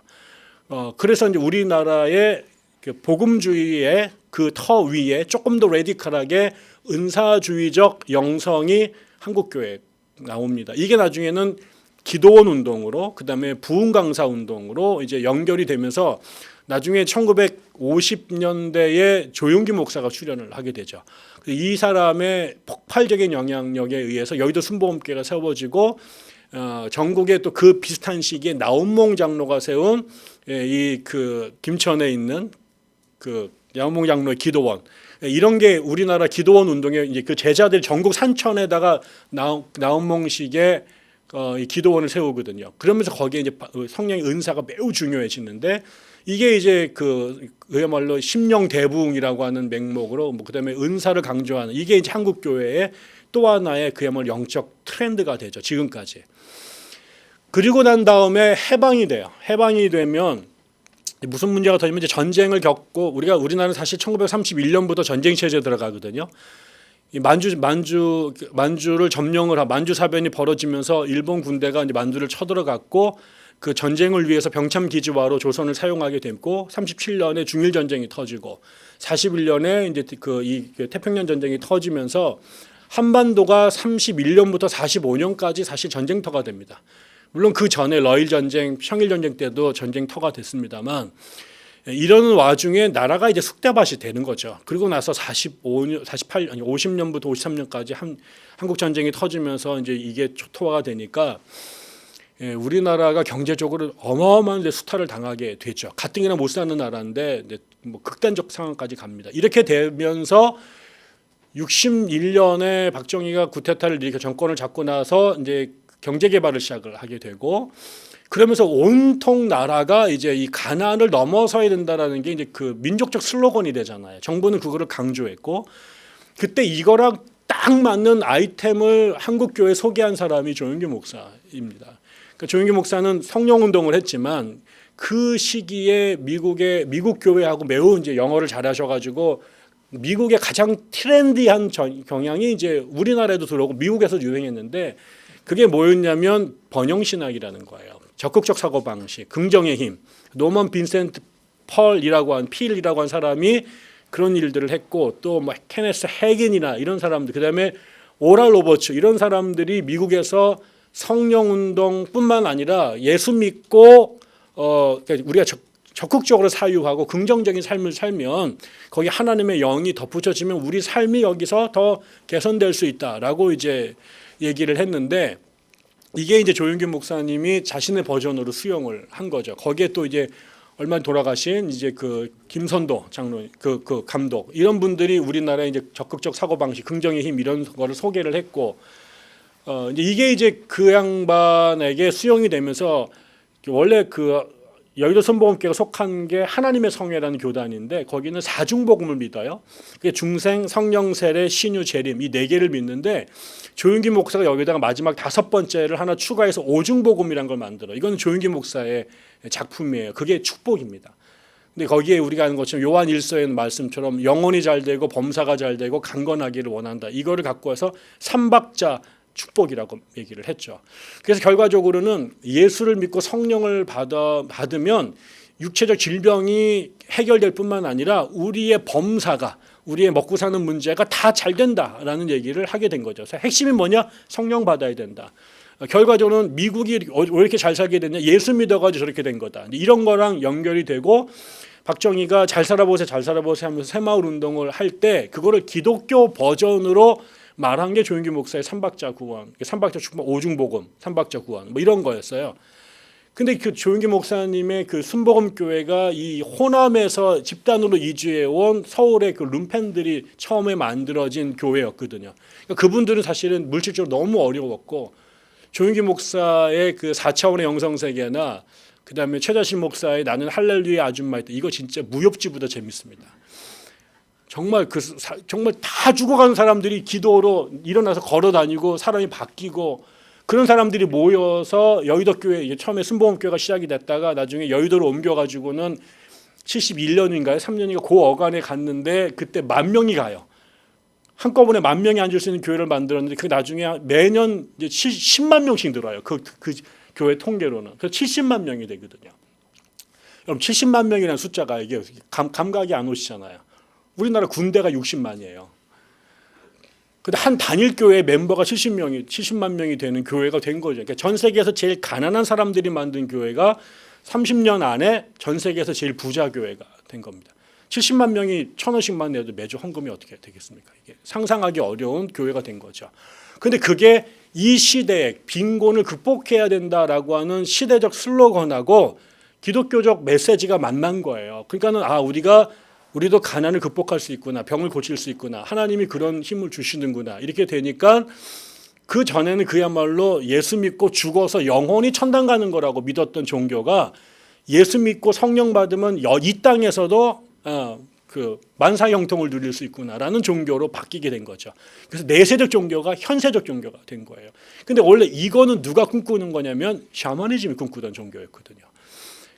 그래서 이제 우리나라의 그 복음주의의 그 터 위에 조금 더 레디컬하게 은사주의적 영성이 한국교회에 나옵니다. 이게 나중에는 기도원 운동으로, 그다음에 부흥 강사 운동으로 이제 연결이 되면서 나중에 1950년대에 조용기 목사가 출연을 하게 되죠. 이 사람의 폭발적인 영향력에 의해서 여의도 순복음교회가 세워지고, 전국에 또 그 비슷한 시기에 나운몽 장로가 세운 이 그 김천에 있는 그 나운몽 장로의 기도원, 이런 게 우리나라 기도원 운동의 이제 그 제자들 전국 산천에다가 나운몽식의 이 기도원을 세우거든요. 그러면서 거기에 이제 성령의 은사가 매우 중요해지는데, 이게 이제 그야말로 심령 대부흥이라고 하는 맥목으로 뭐 그다음에 은사를 강조하는, 이게 이제 한국 교회의 또 하나의 그야말로 영적 트렌드가 되죠, 지금까지. 그리고 난 다음에 해방이 돼요. 해방이 되면 무슨 문제가 터지면 이제 전쟁을 겪고, 우리나라는 사실 1931년부터 전쟁 체제에 들어가거든요. 이 만주를 점령을 하고 만주 사변이 벌어지면서 일본 군대가 이제 만주를 쳐들어갔고, 그 전쟁을 위해서 병참 기지화로 조선을 사용하게 됐고, 37년에 중일 전쟁이 터지고, 41년에 이제 이 태평양 전쟁이 터지면서 한반도가 31년부터 45년까지 사실 전쟁터가 됩니다. 물론 그 전에 러일 전쟁, 평일 전쟁 때도 전쟁터가 됐습니다만, 이런 와중에 나라가 이제 쑥대밭이 되는 거죠. 그리고 나서 50년부터 53년까지 한국 전쟁이 터지면서 이제 이게 초토화가 되니까 우리나라가 경제적으로 어마어마한 수탈을 당하게 됐죠. 가뜩이나 못 사는 나라인데 뭐 극단적 상황까지 갑니다. 이렇게 되면서 61년에 박정희가 구테타를 일으켜 정권을 잡고 나서 이제 경제 개발을 시작을 하게 되고 그러면서 온통 나라가 이제 이 가난을 넘어서야 된다라는 게 이제 그 민족적 슬로건이 되잖아요. 정부는 그거를 강조했고 그때 이거랑 딱 맞는 아이템을 한국 교회에 소개한 사람이 조영규 목사입니다. 그러니까 조영규 목사는 성령 운동을 했지만 그 시기에 미국 교회하고 매우 이제 영어를 잘하셔가지고 미국의 가장 트렌디한 경향이 이제 우리나라에도 들어오고 미국에서 유행했는데 그게 뭐였냐면 번영신학이라는 거예요. 적극적 사고방식, 긍정의 힘. 노먼 빈센트 필이라고 한 사람이 그런 일들을 했고 또 뭐 케네스 해긴이나 이런 사람들 그다음에 오랄 로버츠 이런 사람들이 미국에서 성령운동뿐만 아니라 예수 믿고 그러니까 우리가 적극적으로 사유하고 긍정적인 삶을 살면 거기 하나님의 영이 덧붙여지면 우리 삶이 여기서 더 개선될 수 있다라고 이제 얘기를 했는데 이게 이제 조영규 목사님이 자신의 버전으로 수용을 한 거죠. 거기에 또 이제 얼마 돌아가신 이제 그 김선도 장로 그 감독 이런 분들이 우리나라의 이제 적극적 사고 방식, 긍정의 힘 이런 거를 소개를 했고 이제 이게 이제 그 양반에게 수용이 되면서 원래 그 여의도 순복음교회가 속한 게 하나님의 성회라는 교단인데 거기는 사중복음을 믿어요. 그게 중생, 성령 세례, 신유, 재림 이 네 개를 믿는데 조윤기 목사가 여기다가 마지막 5번째를 하나 추가해서 오중복음이라는 걸 만들어. 이건 조윤기 목사의 작품이에요. 그게 축복입니다. 근데 거기에 우리가 아는 것처럼 요한 1서의 말씀처럼 영혼이 잘 되고 범사가 잘 되고 강건하기를 원한다. 이거를 갖고 와서 삼박자 축복이라고 얘기를 했죠. 그래서 결과적으로는 예수를 믿고 성령을 받으면 육체적 질병이 해결될 뿐만 아니라 우리의 범사가 우리의 먹고 사는 문제가 다 잘 된다라는 얘기를 하게 된 거죠. 그래서 핵심이 뭐냐? 성령 받아야 된다. 결과적으로는 미국이 왜 이렇게 잘 살게 됐냐? 예수 믿어가지고 저렇게 된 거다. 이런 거랑 연결이 되고 박정희가 잘 살아보세요 하면서 새마을 운동을 할 때 그거를 기독교 버전으로 말한 게 조윤기 목사의 삼박자 구원, 삼박자 축복, 오중복음, 삼박자 구원 뭐 이런 거였어요. 근데 그 조윤기 목사님의 그 순복음 교회가 이 호남에서 집단으로 이주해 온 서울의 그 룸펜들이 처음에 만들어진 교회였거든요. 그러니까 그분들은 사실은 물질적으로 너무 어려웠고 조윤기 목사의 그 4차원의 영성세계나 그다음에 최자신 목사의 나는 할렐루야 아줌마 이거 진짜 무협지보다 재밌습니다. 정말 정말 다 죽어가는 사람들이 기도로 일어나서 걸어 다니고 사람이 바뀌고 그런 사람들이 모여서 여의도 교회 처음에 순복음교회가 시작이 됐다가 나중에 여의도로 옮겨가지고는 71년인가요? 3년인가 그 어간에 갔는데 그때 10,000명이 가요. 한꺼번에 10,000명이 앉을 수 있는 교회를 만들었는데 그 나중에 매년 이제 10만 명씩 들어와요. 그 교회 통계로는. 그래서 70만 명이 되거든요. 여러분 70만 명이라는 숫자가 이게 감각이 안 오시잖아요. 우리나라 군대가 60만이에요. 근데 한 단일 교회 멤버가 70만 명이 되는 교회가 된 거죠. 그러니까 전 세계에서 제일 가난한 사람들이 만든 교회가 30년 안에 전 세계에서 제일 부자 교회가 된 겁니다. 70만 명이 1,000원씩만 내도 매주 헌금이 어떻게 되겠습니까? 이게 상상하기 어려운 교회가 된 거죠. 근데 그게 이 시대의 빈곤을 극복해야 된다라고 하는 시대적 슬로건하고 기독교적 메시지가 만난 거예요. 그러니까는 우리도 가난을 극복할 수 있구나, 병을 고칠 수 있구나, 하나님이 그런 힘을 주시는구나 이렇게 되니까 그 전에는 그야말로 예수 믿고 죽어서 영혼이 천당 가는 거라고 믿었던 종교가 예수 믿고 성령 받으면 이 땅에서도 그 만사 형통을 누릴 수 있구나라는 종교로 바뀌게 된 거죠. 그래서 내세적 종교가 현세적 종교가 된 거예요. 근데 원래 이거는 누가 꿈꾸는 거냐면 샤머니즘이 꿈꾸던 종교였거든요.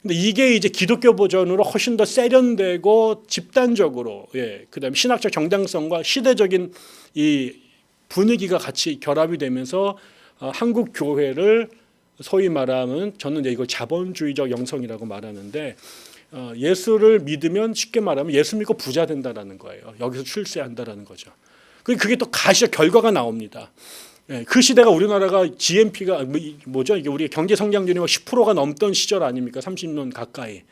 근데 이게 이제 기독교 버전으로 훨씬 더 세련되고 집단적으로 그다음에 신학적 정당성과 시대적인 이 분위기가 같이 결합이 되면서 한국 교회를 소위 말하면 저는 이걸 자본주의적 영성이라고 말하는데 예수를 믿으면 쉽게 말하면 예수 믿고 부자 된다라는 거예요. 여기서 출세한다라는 거죠. 그게 또 가시적 결과가 나옵니다. 그 시대가 우리나라가 GNP가 뭐죠? 이게 우리 경제 성장률이 10%가 넘던 시절 아닙니까? 30년 가까이.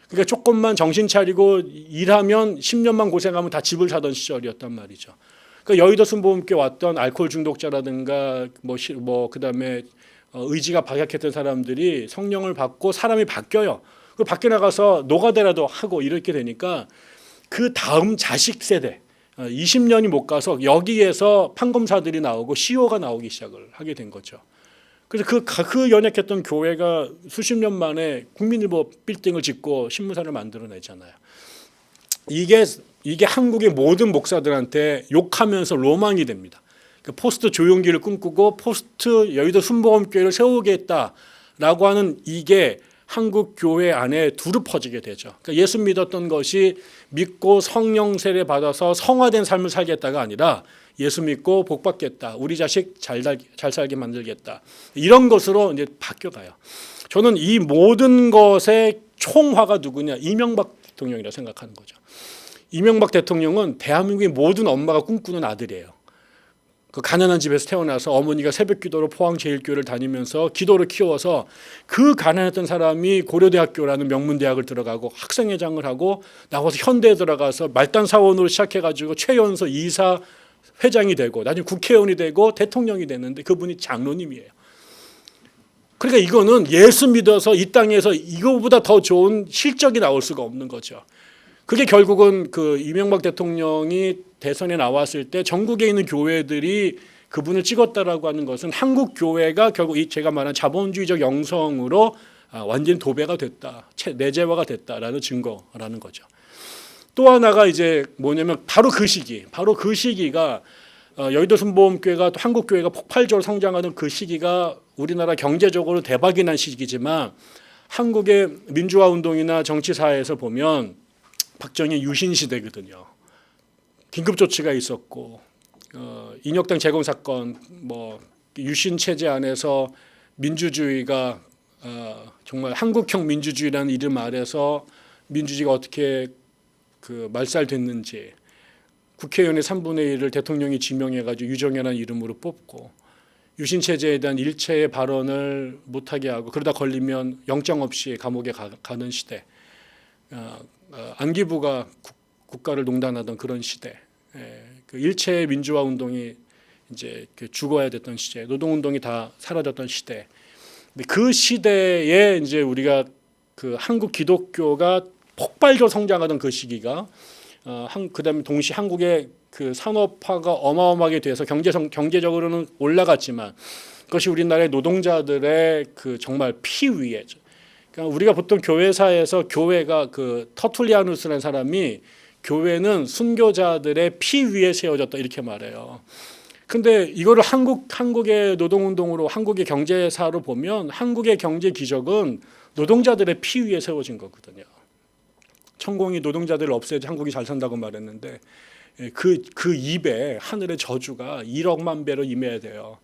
그러니까 조금만 정신 차리고 일하면 10년만 고생하면 다 집을 사던 시절이었단 말이죠. 그러니까 여의도 순복음교회 왔던 알코올 중독자라든가 그다음에 의지가 박약했던 사람들이 성령을 받고 사람이 바뀌어요. 그 밖에 나가서 노가다라도 하고 이렇게 되니까 그 다음 자식 세대 20년이 못 가서 여기에서 판검사들이 나오고 CEO가 나오기 시작을 하게 된 거죠. 그래서 그 연약했던 교회가 수십 년 만에 국민일보 빌딩을 짓고 신문사를 만들어내잖아요. 이게 한국의 모든 목사들한테 욕하면서 로망이 됩니다. 그러니까 포스트 조용기를 꿈꾸고 포스트 여의도 순복음교회를 세우겠다라고 하는 이게 한국 교회 안에 두루 퍼지게 되죠. 그러니까 예수 믿었던 것이 믿고 성령 세례 받아서 성화된 삶을 살겠다가 아니라 예수 믿고 복 받겠다. 우리 자식 잘 살게 만들겠다. 이런 것으로 이제 바뀌어가요. 저는 이 모든 것의 총화가 누구냐? 이명박 대통령이라고 생각하는 거죠. 이명박 대통령은 대한민국의 모든 엄마가 꿈꾸는 아들이에요. 그 가난한 집에서 태어나서 어머니가 새벽기도로 포항제일교회를 다니면서 기도를 키워서 그 가난했던 사람이 고려대학교라는 명문대학을 들어가고 학생회장을 하고 나와서 현대에 들어가서 말단 사원으로 시작해가지고 최연소 이사 회장이 되고 나중에 국회의원이 되고 대통령이 됐는데 그분이 장로님이에요. 그러니까 이거는 예수 믿어서 이 땅에서 이거보다 더 좋은 실적이 나올 수가 없는 거죠. 그게 결국은 그 이명박 대통령이 대선에 나왔을 때 전국에 있는 교회들이 그분을 찍었다라고 하는 것은 한국 교회가 결국 이 제가 말한 자본주의적 영성으로 완전 도배가 됐다, 내재화가 됐다라는 증거라는 거죠. 또 하나가 이제 뭐냐면 바로 그 시기가 여의도 순복음교회가 또 한국 교회가 폭발적으로 성장하는 그 시기가 우리나라 경제적으로 대박이 난 시기지만 한국의 민주화 운동이나 정치사회에서 보면 박정희 유신 시대거든요. 긴급 조치가 있었고 인혁당 재건 사건, 뭐 유신 체제 안에서 민주주의가 정말 한국형 민주주의라는 이름 아래서 민주주의가 어떻게 그 말살됐는지 국회의원의 3분의 1을 대통령이 지명해가지고 유정현이라는 이름으로 뽑고 유신 체제에 대한 일체의 발언을 못하게 하고 그러다 걸리면 영장 없이 감옥에 가는 시대. 안기부가 국가를 농단하던 그런 시대, 그 일체의 민주화 운동이 이제 죽어야 됐던 시대, 노동 운동이 다 사라졌던 시대. 근데 그 시대에 이제 우리가 그 한국 기독교가 폭발적으로 성장하던 그 시기가 그다음에 동시 한국의 그 산업화가 어마어마하게 돼서 경제적으로는 올라갔지만 그것이 우리나라의 노동자들의 그 정말 피 위에. 그러니까 우리가 보통 교회사에서 교회가 그 터툴리아누스라는 사람이 교회는 순교자들의 피 위에 세워졌다 이렇게 말해요. 근데 이거를 한국의 노동운동으로 한국의 경제사로 보면 한국의 경제 기적은 노동자들의 피 위에 세워진 거거든요. 천공이 노동자들을 없애야지 한국이 잘 산다고 말했는데 그 입에 하늘의 저주가 1억만 배로 임해야 돼요.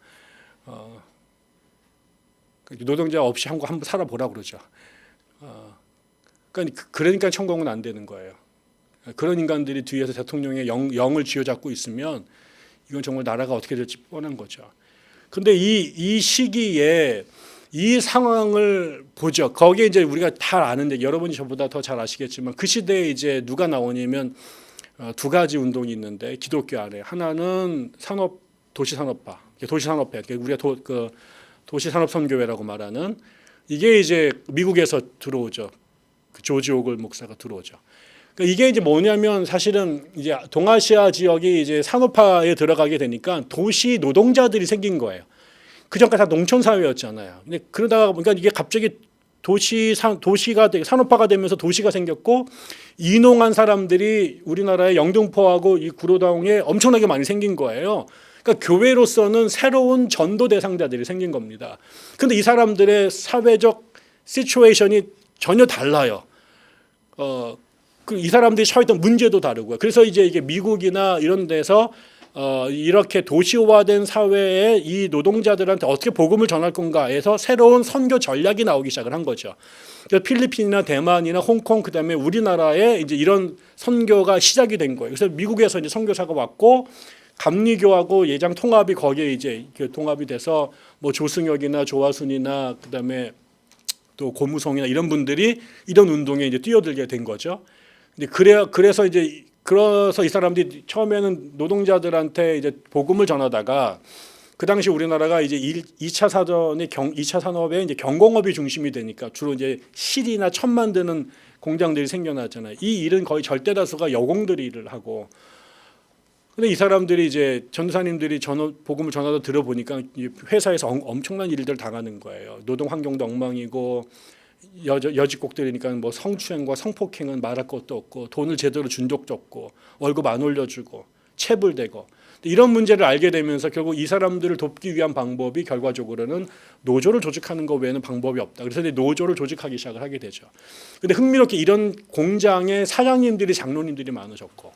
노동자 없이 한국 한번 살아보라 그러죠. 그러니까 천공은 안 되는 거예요. 그런 인간들이 뒤에서 대통령의 영을 쥐어잡고 있으면 이건 정말 나라가 어떻게 될지 뻔한 거죠. 그런데 이 시기에 이 상황을 보죠. 거기에 이제 우리가 다 아는데 여러분이 저보다 더 잘 아시겠지만 그 시대에 이제 누가 나오냐면 두 가지 운동이 있는데 기독교 안에 하나는 도시산업화, 우리가 도시산업선교회라고 말하는 이게 이제 미국에서 들어오죠. 그 조지 오글 목사가 들어오죠. 그러니까 이게 이제 뭐냐면 사실은 이제 동아시아 지역이 이제 산업화에 들어가게 되니까 도시 노동자들이 생긴 거예요. 그 전까지 다 농촌 사회였잖아요. 근데 그러다가 보니까 이게 갑자기 도시가 산업화가 되면서 도시가 생겼고 이농한 사람들이 우리나라의 영등포하고 이 구로다ung에 엄청나게 많이 생긴 거예요. 그러니까 교회로서는 새로운 전도 대상자들이 생긴 겁니다. 근데 이 사람들의 사회적 시츄에이션이 전혀 달라요. 이 사람들이 처했던 문제도 다르고요. 그래서 이제 이게 미국이나 이런 데서 이렇게 도시화된 사회에 이 노동자들한테 어떻게 복음을 전할 건가에서 새로운 선교 전략이 나오기 시작을 한 거죠. 그래서 필리핀이나 대만이나 홍콩 그다음에 우리나라에 이제 이런 선교가 시작이 된 거예요. 그래서 미국에서 이제 선교사가 왔고 감리교하고 예장 통합이 거기에 이제 통합이 돼서 뭐 조승혁이나 조화순이나 그다음에 또 고무성이나 이런 분들이 이런 운동에 이제 뛰어들게 된 거죠. 근데 그래서 이 사람들이 처음에는 노동자들한테 이제 복음을 전하다가 그 당시 우리나라가 이제 2차 산업의 이제 경공업이 중심이 되니까 주로 이제 실이나 천 만드는 공장들이 생겨났잖아요. 이 일은 거의 절대 다수가 여공들이 일을 하고 근데 이 사람들이 이제 전도사님들이 복음을 전하다 들어보니까 회사에서 엄청난 일들 당하는 거예요. 노동 환경도 엉망이고 여직곡들이니까 뭐 성추행과 성폭행은 말할 것도 없고 돈을 제대로 준 적도 없고 월급 안 올려주고 체불되고 이런 문제를 알게 되면서 결국 이 사람들을 돕기 위한 방법이 결과적으로는 노조를 조직하는 것 외에는 방법이 없다. 그래서 이제 노조를 조직하기 시작을 하게 되죠. 근데 흥미롭게 이런 공장의 사장님들이 장로님들이 많으셨고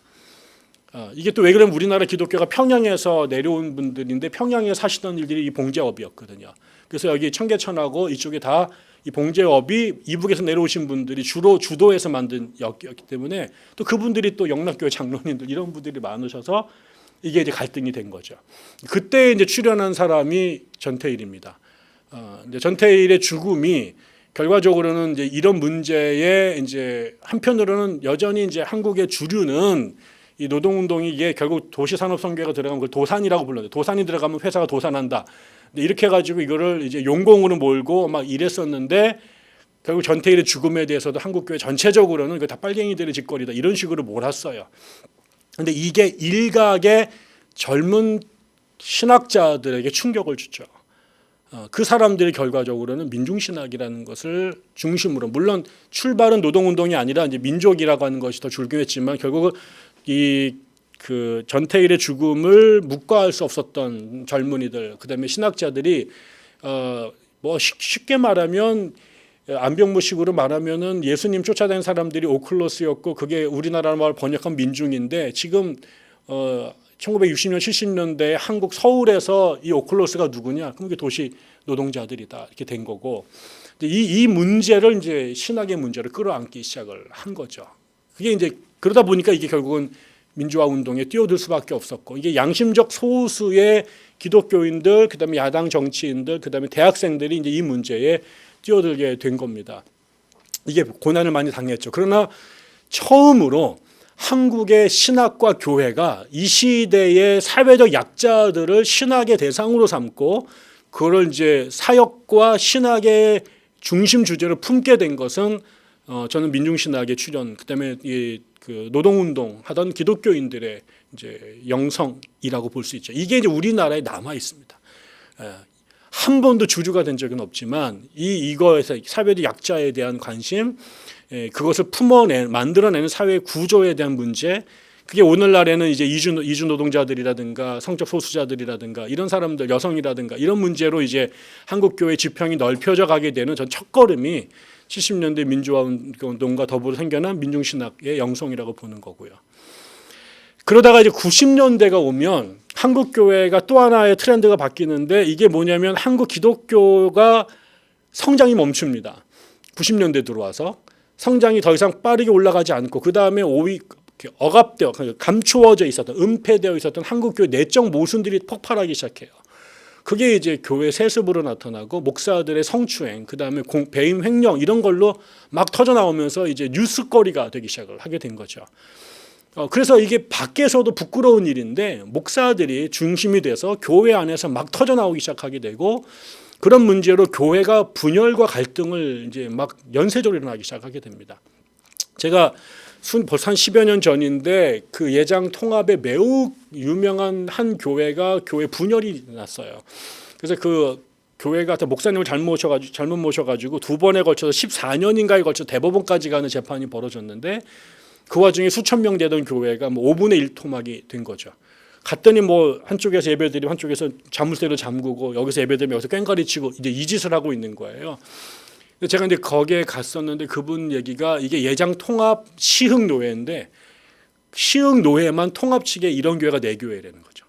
이게 또 왜 그러면 우리나라 기독교가 평양에서 내려온 분들인데 평양에 사시던 일들이 이 봉제업이었거든요. 그래서 여기 청계천하고 이쪽에 다 이 봉제업이 이북에서 내려오신 분들이 주로 주도해서 만든 역이었기 때문에 또 그분들이 또 영락교회 장로님들 이런 분들이 많으셔서 이게 이제 갈등이 된 거죠. 그때 이제 출연한 사람이 전태일입니다. 이제 전태일의 죽음이 결과적으로는 이제 이런 문제에 이제 한편으로는 여전히 이제 한국의 주류는 이 노동운동이 이게 결국 도시산업선교가 들어가면 그걸 도산이라고 불렀는데 도산이 들어가면 회사가 도산한다. 이렇게 해가지고 이거를 이제 용공으로 몰고 막 이랬었는데 결국 전태일의 죽음에 대해서도 한국교회 전체적으로는 이거 다 빨갱이들의 짓거리다 이런 식으로 몰았어요. 근데 이게 일각의 젊은 신학자들에게 충격을 주죠. 그 사람들이 결과적으로는 민중신학이라는 것을 중심으로 물론 출발은 노동운동이 아니라 이제 민족이라고 하는 것이 더 줄기했지만 결국은 그 전태일의 죽음을 묵과할 수 없었던 젊은이들 그다음에 신학자들이 뭐 쉽게 말하면 안병무식으로 말하면은 예수님 쫓아다니는 사람들이 오클로스였고 그게 우리나라 말 번역한 민중인데 지금 1960년 70년대 한국 서울에서 이 오클로스가 누구냐? 그럼 이게 도시 노동자들이다 이렇게 된 거고 이 문제를 이제 신학의 문제를 끌어안기 시작을 한 거죠. 그게 이제 그러다 보니까 이게 결국은 민주화 운동에 뛰어들 수밖에 없었고 이게 양심적 소수의 기독교인들 그다음에 야당 정치인들 그다음에 대학생들이 이제 이 문제에 뛰어들게 된 겁니다. 이게 고난을 많이 당했죠. 그러나 처음으로 한국의 신학과 교회가 이 시대의 사회적 약자들을 신학의 대상으로 삼고 그걸 이제 사역과 신학의 중심 주제로 품게 된 것은 저는 민중신학의 출현 그다음에 그 노동운동 하던 기독교인들의 이제 영성이라고 볼 수 있죠. 이게 이제 우리나라에 남아 있습니다. 한 번도 주류가 된 적은 없지만 이거에서 사회적 약자에 대한 관심, 그것을 만들어내는 사회 구조에 대한 문제, 그게 오늘날에는 이제 이주 노동자들이라든가 성적 소수자들이라든가 이런 사람들, 여성이라든가 이런 문제로 이제 한국 교회 지평이 넓혀져 가게 되는 전 첫걸음이 70년대 민주화 운동과 더불어 생겨난 민중신학의 영성이라고 보는 거고요. 그러다가 이제 90년대가 오면 한국 교회가 또 하나의 트렌드가 바뀌는데 이게 뭐냐면 한국 기독교가 성장이 멈춥니다. 90년대 들어와서 성장이 더 이상 빠르게 올라가지 않고 그 다음에 억압되어 감추어져 있었던 은폐되어 있었던 한국 교회 내적 모순들이 폭발하기 시작해요. 그게 이제 교회 세습으로 나타나고 목사들의 성추행, 그 다음에 배임 횡령 이런 걸로 막 터져 나오면서 이제 뉴스거리가 되기 시작을 하게 된 거죠. 그래서 이게 밖에서도 부끄러운 일인데 목사들이 중심이 돼서 교회 안에서 막 터져 나오기 시작하게 되고 그런 문제로 교회가 분열과 갈등을 이제 막 연쇄적으로 일어나기 시작하게 됩니다. 제가 벌써 한 10여 년 전인데 그 예장 통합에 매우 유명한 한 교회가 교회 분열이 났어요. 그래서 그 교회가 목사님을 잘못 모셔가지고 두 번에 걸쳐서 14년인가에 걸쳐 대법원까지 가는 재판이 벌어졌는데 그 와중에 수천 명 되던 교회가 뭐 5분의 1 토막이 된 거죠. 갔더니 뭐 한쪽에서 예배드리고 한쪽에서 자물쇠로 잠그고 여기서 예배드리면 여기서 꽹과리 치고 이제 이 짓을 하고 있는 거예요. 제가 이제 거기에 갔었는데 그분 얘기가 이게 예장 통합 시흥 노회인데 시흥 노회만 통합 측에 이런 교회가 4교회라는 거죠.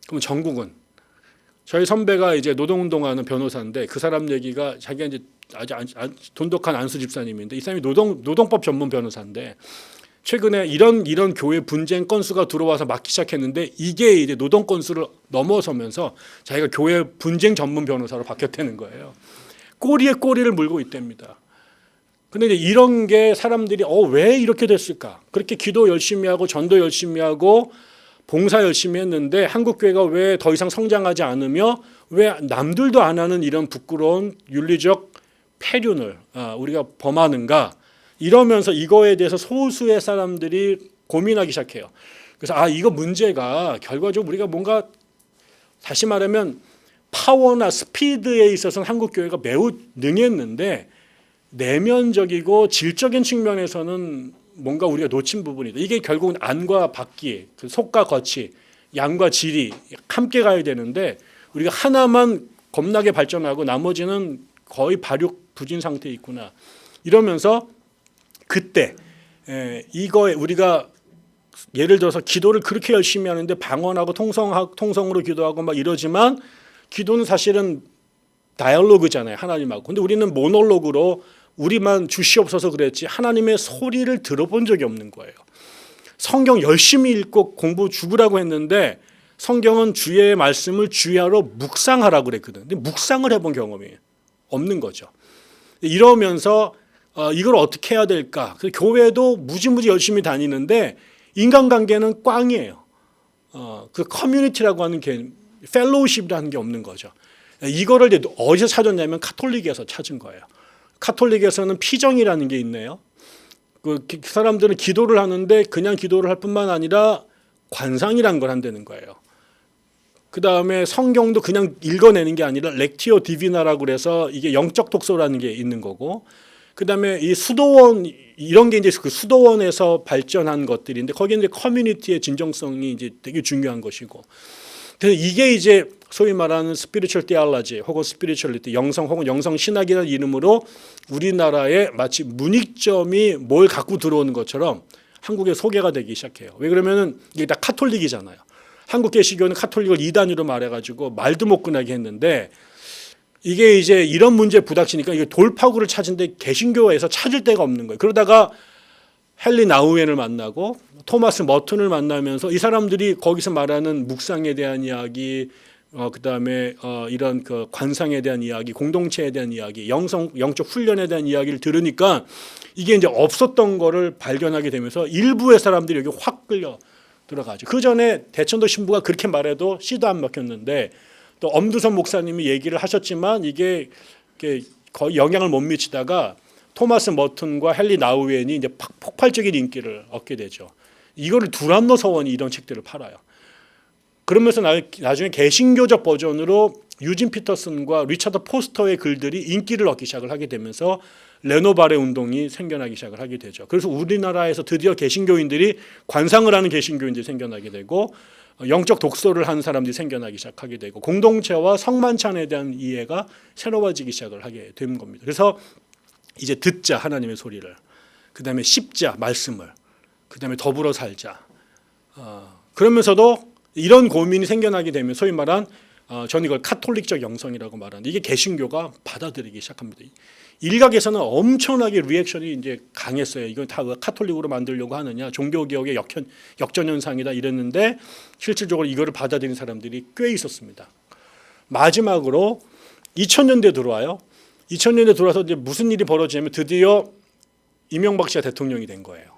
그럼 전국은 저희 선배가 이제 노동운동하는 변호사인데 그 사람 얘기가 자기가 이제 아주 돈독한 안수 집사님인데 이 사람이 노동법 전문 변호사인데 최근에 이런 교회 분쟁 건수가 들어와서 막기 시작했는데 이게 이제 노동 건수를 넘어서면서 자기가 교회 분쟁 전문 변호사로 바뀌었다는 거예요. 꼬리에 꼬리를 물고 있답니다. 근데 이제 이런 게 사람들이 왜 이렇게 됐을까? 그렇게 기도 열심히 하고 전도 열심히 하고 봉사 열심히 했는데 한국 교회가 왜 더 이상 성장하지 않으며 왜 남들도 안 하는 이런 부끄러운 윤리적 폐륜을 우리가 범하는가? 이러면서 이거에 대해서 소수의 사람들이 고민하기 시작해요. 그래서 이거 문제가 결과적으로 우리가 뭔가 다시 말하면 파워나 스피드에 있어서는 한국 교회가 매우 능했는데 내면적이고 질적인 측면에서는 뭔가 우리가 놓친 부분이다. 이게 결국은 안과 밖이, 그 속과 겉이, 양과 질이 함께 가야 되는데 우리가 하나만 겁나게 발전하고 나머지는 거의 발육 부진 상태에 있구나. 이러면서 그때 이거에 우리가 예를 들어서 기도를 그렇게 열심히 하는데 방언하고 통성으로 기도하고 막 이러지만 기도는 사실은 다이얼로그잖아요, 하나님하고. 근데 우리는 모놀로그로 우리만 주시옵소서 그랬지 하나님의 소리를 들어본 적이 없는 거예요. 성경 열심히 읽고 공부 죽으라고 했는데 성경은 주의 말씀을 주야로 묵상하라고 그랬거든. 근데 묵상을 해본 경험이 없는 거죠. 이러면서 이걸 어떻게 해야 될까? 그래서 교회도 무지무지 열심히 다니는데 인간관계는 꽝이에요. 그 커뮤니티라고 하는 게 펠로우십이라는 게 없는 거죠. 이거를 어디서 찾았냐면 카톨릭에서 찾은 거예요. 카톨릭에서는 피정이라는 게 있네요. 그 사람들은 기도를 하는데 그냥 기도를 할 뿐만 아니라 관상이라는 걸 한다는 거예요. 그 다음에 성경도 그냥 읽어내는 게 아니라 렉티오 디비나라고 그래서 이게 영적 독서라는 게 있는 거고, 그 다음에 이 수도원 이런 게 이제 그 수도원에서 발전한 것들인데 거기에 이제 커뮤니티의 진정성이 이제 되게 중요한 것이고, 그래서 이게 이제 소위 말하는 스피리추얼 티올로지 혹은 스피리추얼리티 영성 혹은 영성 신학이라는 이름으로 우리나라에 마치 문익점이 뭘 갖고 들어오는 것처럼 한국에 소개가 되기 시작해요. 왜 그러면은 이게 다 카톨릭이잖아요. 한국 개시교는 카톨릭을 이단으로 말해가지고 말도 못 끝나게 했는데 이게 이제 이런 문제 부닥치니까 이게 돌파구를 찾은데 개신교에서 찾을 데가 없는 거예요. 그러다가 헨리 나우엔을 만나고 토마스 머튼을 만나면서 이 사람들이 거기서 말하는 묵상에 대한 이야기, 그다음에 이런 그 관상에 대한 이야기, 공동체에 대한 이야기, 영적 훈련에 대한 이야기를 들으니까 이게 이제 없었던 거를 발견하게 되면서 일부의 사람들이 여기 확 끌려 들어가죠. 그 전에 대천도 신부가 그렇게 말해도 씨도 안 먹혔는데 또 엄두선 목사님이 얘기를 하셨지만 이게 거의 영향을 못 미치다가 토마스 머튼과 헨리 나우엔이 이제 폭발적인 인기를 얻게 되죠. 이거를 두란노 서원이 이런 책들을 팔아요. 그러면서 나중에 개신교적 버전으로 유진 피터슨과 리처드 포스터의 글들이 인기를 얻기 시작을 하게 되면서 레노바레 운동이 생겨나기 시작을 하게 되죠. 그래서 우리나라에서 드디어 개신교인들이 관상을 하는 개신교인들이 생겨나게 되고 영적 독서를 하는 사람들이 생겨나기 시작하게 되고 공동체와 성만찬에 대한 이해가 새로워지기 시작을 하게 된 겁니다. 그래서 이제 듣자 하나님의 소리를, 그 다음에 씹자 말씀을, 그 다음에 더불어 살자. 그러면서도 이런 고민이 생겨나게 되면 소위 말한 저는 이걸 카톨릭적 영성이라고 말하는데 이게 개신교가 받아들이기 시작합니다. 일각에서는 엄청나게 리액션이 이제 강했어요. 이건 다 카톨릭으로 만들려고 하느냐, 종교개혁의 역전 현상이다 이랬는데 실질적으로 이거를 받아들이는 사람들이 꽤 있었습니다. 마지막으로 2000년대 들어와요. 2000년대 들어와서 이제 무슨 일이 벌어지냐면 드디어 이명박 씨가 대통령이 된 거예요.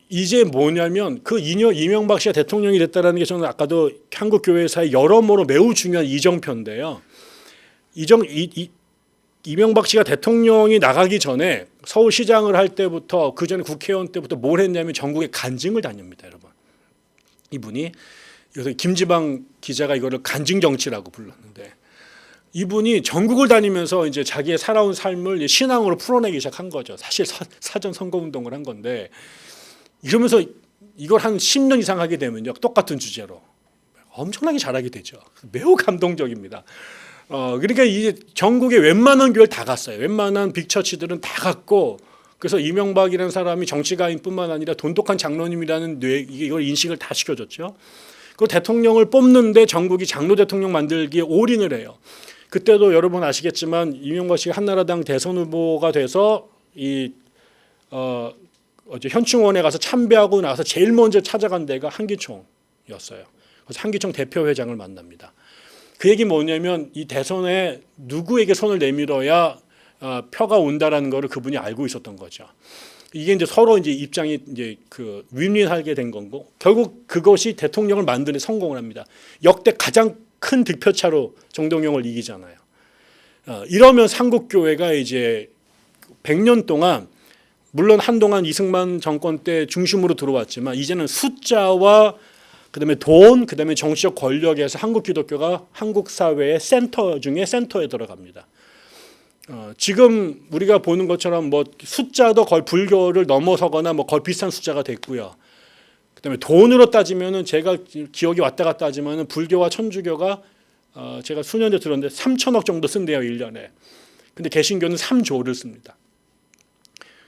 이제 뭐냐면 그 이명박 씨가 대통령이 됐다라는 게 저는 아까도 한국 교회사의 여러모로 매우 중요한 이정표인데요. 이명박 씨가 대통령이 나가기 전에 서울시장을 할 때부터 그 전에 국회의원 때부터 뭘 했냐면 전국에 간증을 다닙니다, 여러분. 이분이 그래서 김지방 기자가 이거를 간증 정치라고 불렀는데 이분이 전국을 다니면서 이제 자기의 살아온 삶을 신앙으로 풀어내기 시작한 거죠. 사실 사전 선거 운동을 한 건데 이러면서 이걸 한 10년 이상 하게 되면요, 똑같은 주제로 엄청나게 잘하게 되죠. 매우 감동적입니다. 그러니까 이제 전국에 웬만한 교회를 다 갔어요. 웬만한 빅처치들은 다 갔고, 그래서 이명박이라는 사람이 정치가인뿐만 아니라 돈독한 장로님이라는 이걸 인식을 다 시켜줬죠. 그 대통령을 뽑는데 전국이 장로 대통령 만들기에 올인을 해요. 그때도 여러분 아시겠지만 이명박 씨가 한나라당 대선 후보가 돼서 현충원에 가서 참배하고 나서 제일 먼저 찾아간 데가 한기총이었어요. 그래서 한기총 대표회장을 만납니다. 그 얘기 뭐냐면 이 대선에 누구에게 손을 내밀어야 표가 온다라는 거를 그분이 알고 있었던 거죠. 이게 이제 서로 이제 입장이 이제 그 윈윈하게 된 거고 결국 그것이 대통령을 만드는 데 성공을 합니다. 역대 가장 큰 득표차로 정동영을 이기잖아요. 이러면 한국 교회가 이제 100년 동안 물론 한동안 이승만 정권 때 중심으로 들어왔지만 이제는 숫자와 그다음에 돈, 그다음에 정치적 권력에서 한국 기독교가 한국 사회의 센터 중에 센터에 들어갑니다. 지금 우리가 보는 것처럼 뭐 숫자도 거의 불교를 넘어서거나 뭐 거의 비슷한 숫자가 됐고요. 그다음에 돈으로 따지면은 제가 기억이 왔다 갔다 하지만은 불교와 천주교가 제가 수년 전에 들었는데 3천억 정도 쓴대요 1년에. 근데 개신교는 3조를 씁니다.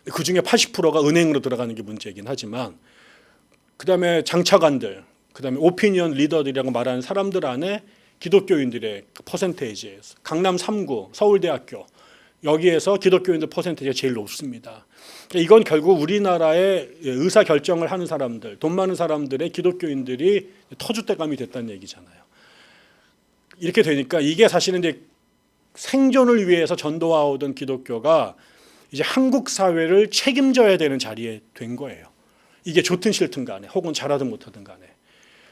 그 중에 80%가 은행으로 들어가는 게 문제이긴 하지만 그다음에 장차관들, 그다음에 오피니언 리더들이라고 말하는 사람들 안에 기독교인들의 퍼센테이지, 강남 3구, 서울대학교 여기에서 기독교인들 퍼센테이지가 제일 높습니다. 이건 결국 우리나라의 의사 결정을 하는 사람들, 돈 많은 사람들의 기독교인들이 터줏대감이 됐다는 얘기잖아요. 이렇게 되니까 이게 사실은 이제 생존을 위해서 전도하오던 기독교가 이제 한국 사회를 책임져야 되는 자리에 된 거예요. 이게 좋든 싫든 간에 혹은 잘하든 못하든 간에.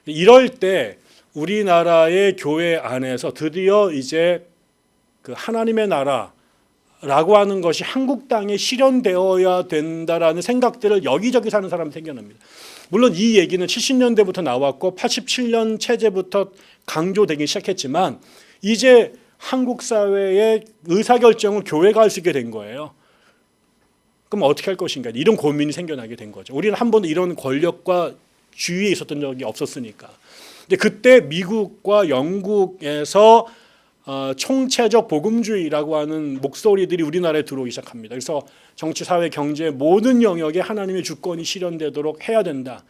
이럴 때 우리나라의 교회 안에서 드디어 이제 그 하나님의 나라라고 하는 것이 한국 땅에 실현되어야 된다라는 생각들을 여기저기 사는 사람이 생겨납니다. 물론 이 얘기는 70년대부터 나왔고 87년 체제부터 강조되기 시작했지만 이제 한국 사회의 의사결정을 교회가 할 수 있게 된 거예요. 그럼 어떻게 할 것인가 이런 고민이 생겨나게 된 거죠. 우리는 한 번도 이런 권력과 주위에 있었던 적이 없었으니까. 근데 그때 미국과 영국에서 총체적 복음주의라고 하는 목소리들이 우리나라에 들어오기 시작합니다. 그래서 정치, 사회, 경제 모든 영역에 하나님의 주권이 실현되도록 해야 된다.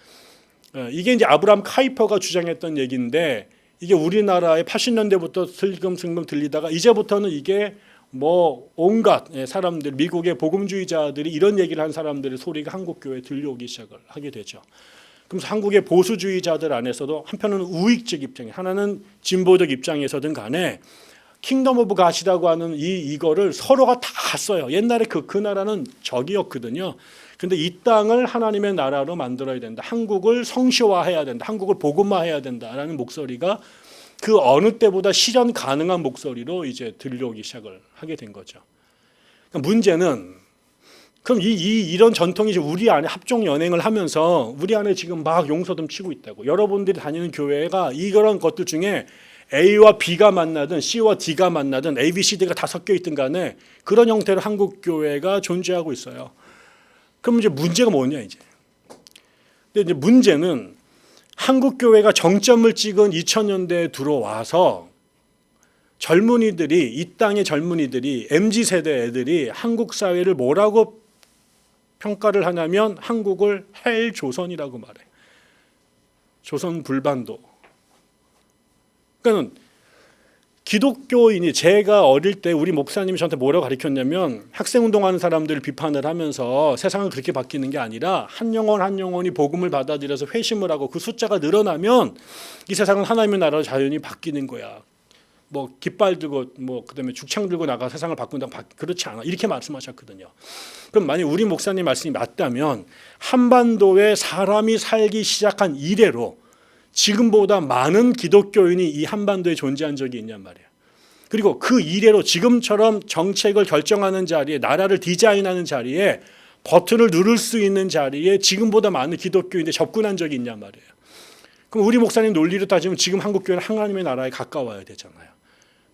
이게 이제 아브라함 카이퍼가 주장했던 얘기인데 이게 우리나라의 80년대부터 슬금슬금 들리다가 이제부터는 이게 뭐 온갖 사람들, 미국의 복음주의자들이 이런 얘기를 한 사람들의 소리가 한국 교회에 들려오기 시작을 하게 되죠. 그래서 한국의 보수주의자들 안에서도 한편은 우익적 입장, 하나는 진보적 입장에서든 간에 킹덤 오브 갓이라고 하는 이거를 서로가 다 써요. 옛날에 그 나라는 적이었거든요. 근데 이 땅을 하나님의 나라로 만들어야 된다. 한국을 성시화해야 된다. 한국을 복음화해야 된다라는 목소리가 그 어느 때보다 실현 가능한 목소리로 이제 들려오기 시작을 하게 된 거죠. 그러니까 문제는 그럼 이런 전통이 우리 안에 합종 연행을 하면서 우리 안에 지금 막 용서듬 치고 있다고. 여러분들이 다니는 교회가 이런 것들 중에 A와 B가 만나든 C와 D가 만나든 A, B, C, D가 다 섞여 있든 간에 그런 형태로 한국 교회가 존재하고 있어요. 그럼 이제 문제가 뭐냐 이제. 근데 이제 문제는 한국 교회가 정점을 찍은 2000년대에 들어와서 젊은이들이 이 땅의 젊은이들이 MZ 세대 애들이 한국 사회를 뭐라고 평가를 하냐면 한국을 헬 조선이라고 말해. 조선 불반도. 그러니까 기독교인이 제가 어릴 때 우리 목사님이 저한테 뭐라고 가르쳤냐면 학생운동하는 사람들을 비판을 하면서 세상은 그렇게 바뀌는 게 아니라 한 영혼이 복음을 받아들여서 회심을 하고 그 숫자가 늘어나면 이 세상은 하나님의 나라로 자연히 바뀌는 거야. 뭐 깃발 들고 뭐 그다음에 죽창 들고 나가 세상을 바꾼다고 그렇지 않아. 이렇게 말씀하셨거든요. 그럼 만약 우리 목사님 말씀이 맞다면 한반도에 사람이 살기 시작한 이래로 지금보다 많은 기독교인이 이 한반도에 존재한 적이 있냔 말이에요. 그리고 그 이래로 지금처럼 정책을 결정하는 자리에 나라를 디자인하는 자리에 버튼을 누를 수 있는 자리에 지금보다 많은 기독교인들이 접근한 적이 있냔 말이에요. 그럼 우리 목사님 논리로 따지면 지금 한국교회는 하나님의 나라에 가까워야 되잖아요.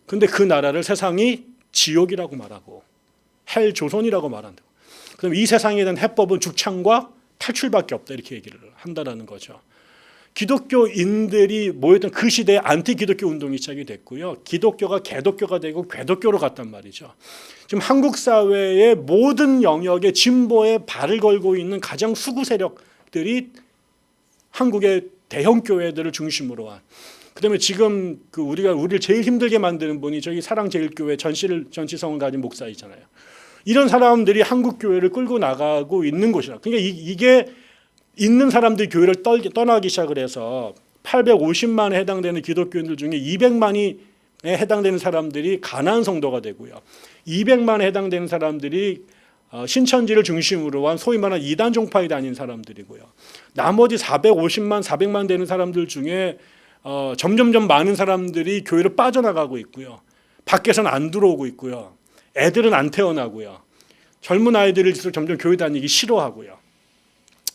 근데 그 나라를 세상이 지옥이라고 말하고 헬 조선이라고 말한다고. 그럼 이 세상에 대한 해법은 죽창과 탈출밖에 없다 이렇게 얘기를 한다라는 거죠. 기독교인들이 모였던 그 시대에 안티 기독교 운동이 시작이 됐고요. 기독교가 개독교가 되고 궤독교로 갔단 말이죠. 지금 한국 사회의 모든 영역의 진보에 발을 걸고 있는 가장 수구 세력들이 한국의 대형 교회들을 중심으로 한. 그다음에 지금 우리를 제일 힘들게 만드는 분이 저기 사랑제일교회 전시성을 가진 목사이잖아요. 이런 사람들이 한국 교회를 끌고 나가고 있는 곳이라. 그러니까 이게 있는 사람들이 교회를 떠나기 시작을 해서 850만에 해당되는 기독교인들 중에 200만에 해당되는 사람들이 가나안 성도가 되고요. 200만에 해당되는 사람들이 신천지를 중심으로 한 소위 말하는 이단 종파에 다닌 사람들이고요. 나머지 400만 되는 사람들 중에 점점점 많은 사람들이 교회를 빠져나가고 있고요. 밖에서는 안 들어오고 있고요. 애들은 안 태어나고요. 젊은 아이들일수록 점점 교회 다니기 싫어하고요.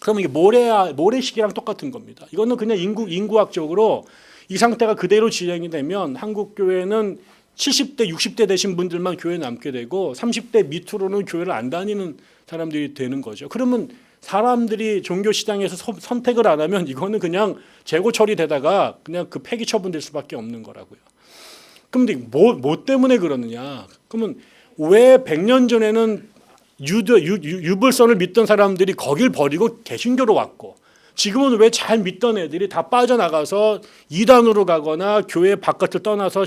그러면 이게 모래시계랑 똑같은 겁니다. 이거는 그냥 인구학적으로 이 상태가 그대로 진행이 되면 한국 교회는 70대, 60대 되신 분들만 교회에 남게 되고 30대 밑으로는 교회를 안 다니는 사람들이 되는 거죠. 그러면 사람들이 종교 시장에서 선택을 안 하면 이거는 그냥 재고 처리되다가 그냥 그 폐기 처분될 수밖에 없는 거라고요. 그런데 뭐 때문에 그러느냐? 그러면 왜 100년 전에는 유불선을 믿던 사람들이 거길 버리고 개신교로 왔고 지금은 왜 잘 믿던 애들이 다 빠져나가서 이단으로 가거나 교회 바깥을 떠나서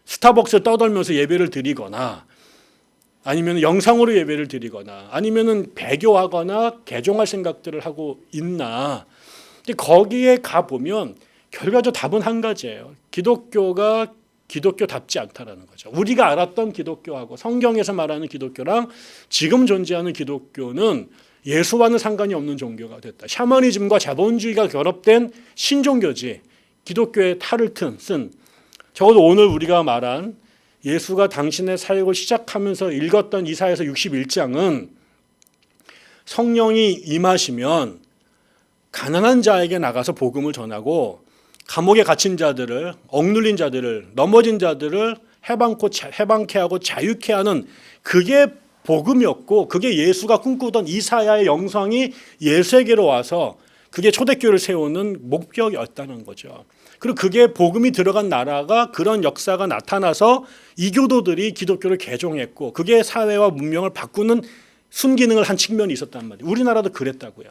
스타벅스를 떠돌면서 예배를 드리거나 아니면 영상으로 예배를 드리거나 아니면은 배교하거나 개종할 생각들을 하고 있나? 근데 거기에 가 보면 결과적 답은 한 가지예요. 기독교가 기독교답지 않다라는 거죠. 우리가 알았던 기독교하고 성경에서 말하는 기독교랑 지금 존재하는 기독교는 예수와는 상관이 없는 종교가 됐다. 샤머니즘과 자본주의가 결합된 신종교지. 기독교의 탈을 쓴 적어도 오늘 우리가 말한 예수가 당신의 사역을 시작하면서 읽었던 이사야서 61장은 성령이 임하시면 가난한 자에게 나가서 복음을 전하고 감옥에 갇힌 자들을, 억눌린 자들을, 넘어진 자들을 해방케 하고 자유케 하는 그게 복음이었고 그게 예수가 꿈꾸던 이사야의 영성이 예수에게로 와서 그게 초대교회를 세우는 목적이었다는 거죠. 그리고 그게 복음이 들어간 나라가 그런 역사가 나타나서 이교도들이 기독교를 개종했고 그게 사회와 문명을 바꾸는 순기능을 한 측면이 있었단 말이에요. 우리나라도 그랬다고요.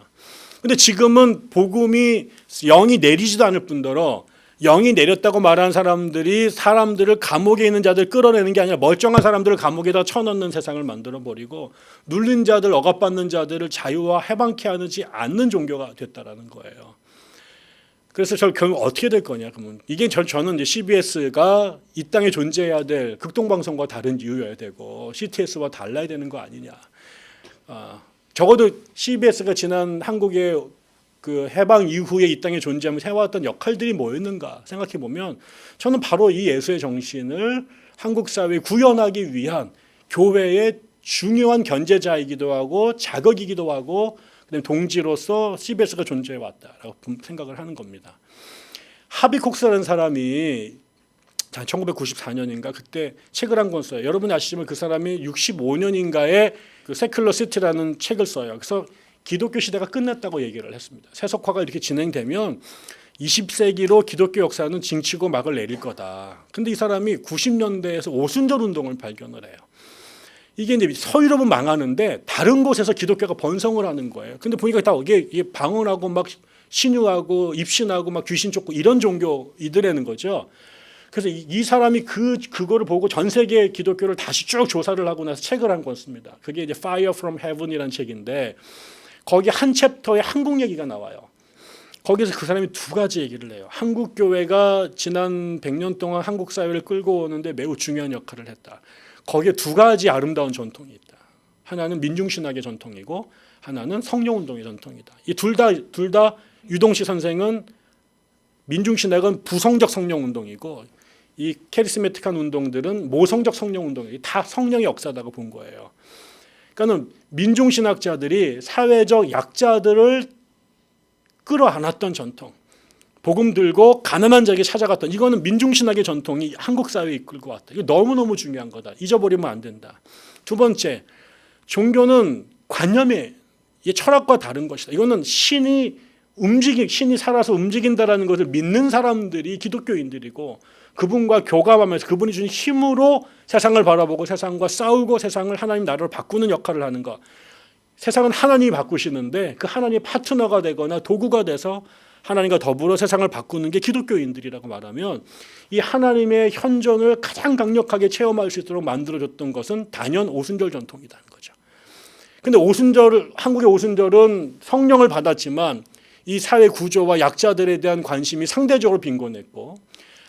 근데 지금은 복음이 영이 내리지도 않을 뿐더러 영이 내렸다고 말하는 사람들이 사람들을 감옥에 있는 자들 끌어내는 게 아니라 멀쩡한 사람들을 감옥에다 쳐넣는 세상을 만들어버리고 눌린 자들, 억압받는 자들을 자유와 해방케 하지 않는 종교가 됐다라는 거예요. 그래서 결국 어떻게 될 거냐? 그러면 이게 저는 이제 CBS가 이 땅에 존재해야 될 극동방송과 다른 이유여야 되고 CTS와 달라야 되는 거 아니냐? 적어도 CBS가 지난 한국의 그 해방 이후에 이 땅에 존재하면서 해왔던 역할들이 뭐였는가 생각해 보면 저는 바로 이 예수의 정신을 한국 사회에 구현하기 위한 교회의 중요한 견제자이기도 하고 자극이기도 하고 그다음에 동지로서 CBS가 존재해 왔다라고 생각을 하는 겁니다. 하비 콕스라는 사람이 1994년인가 그때 책을 한 권 써요. 여러분이 아시지만 그 사람이 65년인가에 그 세큘러 시티라는 책을 써요. 그래서 기독교 시대가 끝났다고 얘기를 했습니다. 세속화가 이렇게 진행되면 20세기로 기독교 역사는 징치고 막을 내릴 거다. 근데 이 사람이 90년대에서 오순절 운동을 발견을 해요. 이게 이제 서유럽은 망하는데 다른 곳에서 기독교가 번성을 하는 거예요. 근데 보니까 다 이게 방언하고 막 신유하고 입신하고 막 귀신 쫓고 이런 종교이더라는 거죠. 그래서 이 사람이 그거를 보고 전 세계 기독교를 다시 쭉 조사를 하고 나서 책을 한 권 씁니다. 그게 이제 Fire from Heaven이라는 책인데 거기 한 챕터에 한국 얘기가 나와요. 거기서 그 사람이 두 가지 얘기를 해요. 한국 교회가 지난 100년 동안 한국 사회를 끌고 오는데 매우 중요한 역할을 했다. 거기에 두 가지 아름다운 전통이 있다. 하나는 민중신학의 전통이고 하나는 성령운동의 전통이다. 이 둘 다 유동시 선생은 민중신학은 부성적 성령운동이고 이 캐리스메틱한 운동들은 모성적 성령운동이고 다 성령의 역사다고 본 거예요. 그러니까 민중신학자들이 사회적 약자들을 끌어안았던 전통, 복음 들고 가난한 자에게 찾아갔던 이거는 민중신학의 전통이 한국 사회에 이끌고 왔다. 이거 너무너무 중요한 거다. 잊어버리면 안 된다. 두 번째, 종교는 관념의 철학과 다른 것이다. 이거는 신이 살아서 움직인다라는 것을 믿는 사람들이 기독교인들이고 그분과 교감하면서 그분이 주는 힘으로 세상을 바라보고 세상과 싸우고 세상을 하나님 나라로 바꾸는 역할을 하는 것. 세상은 하나님이 바꾸시는데 그 하나님의 파트너가 되거나 도구가 돼서 하나님과 더불어 세상을 바꾸는 게 기독교인들이라고 말하면 이 하나님의 현존을 가장 강력하게 체험할 수 있도록 만들어줬던 것은 단연 오순절 전통이라는 거죠. 근데 한국의 오순절은 성령을 받았지만 이 사회 구조와 약자들에 대한 관심이 상대적으로 빈곤했고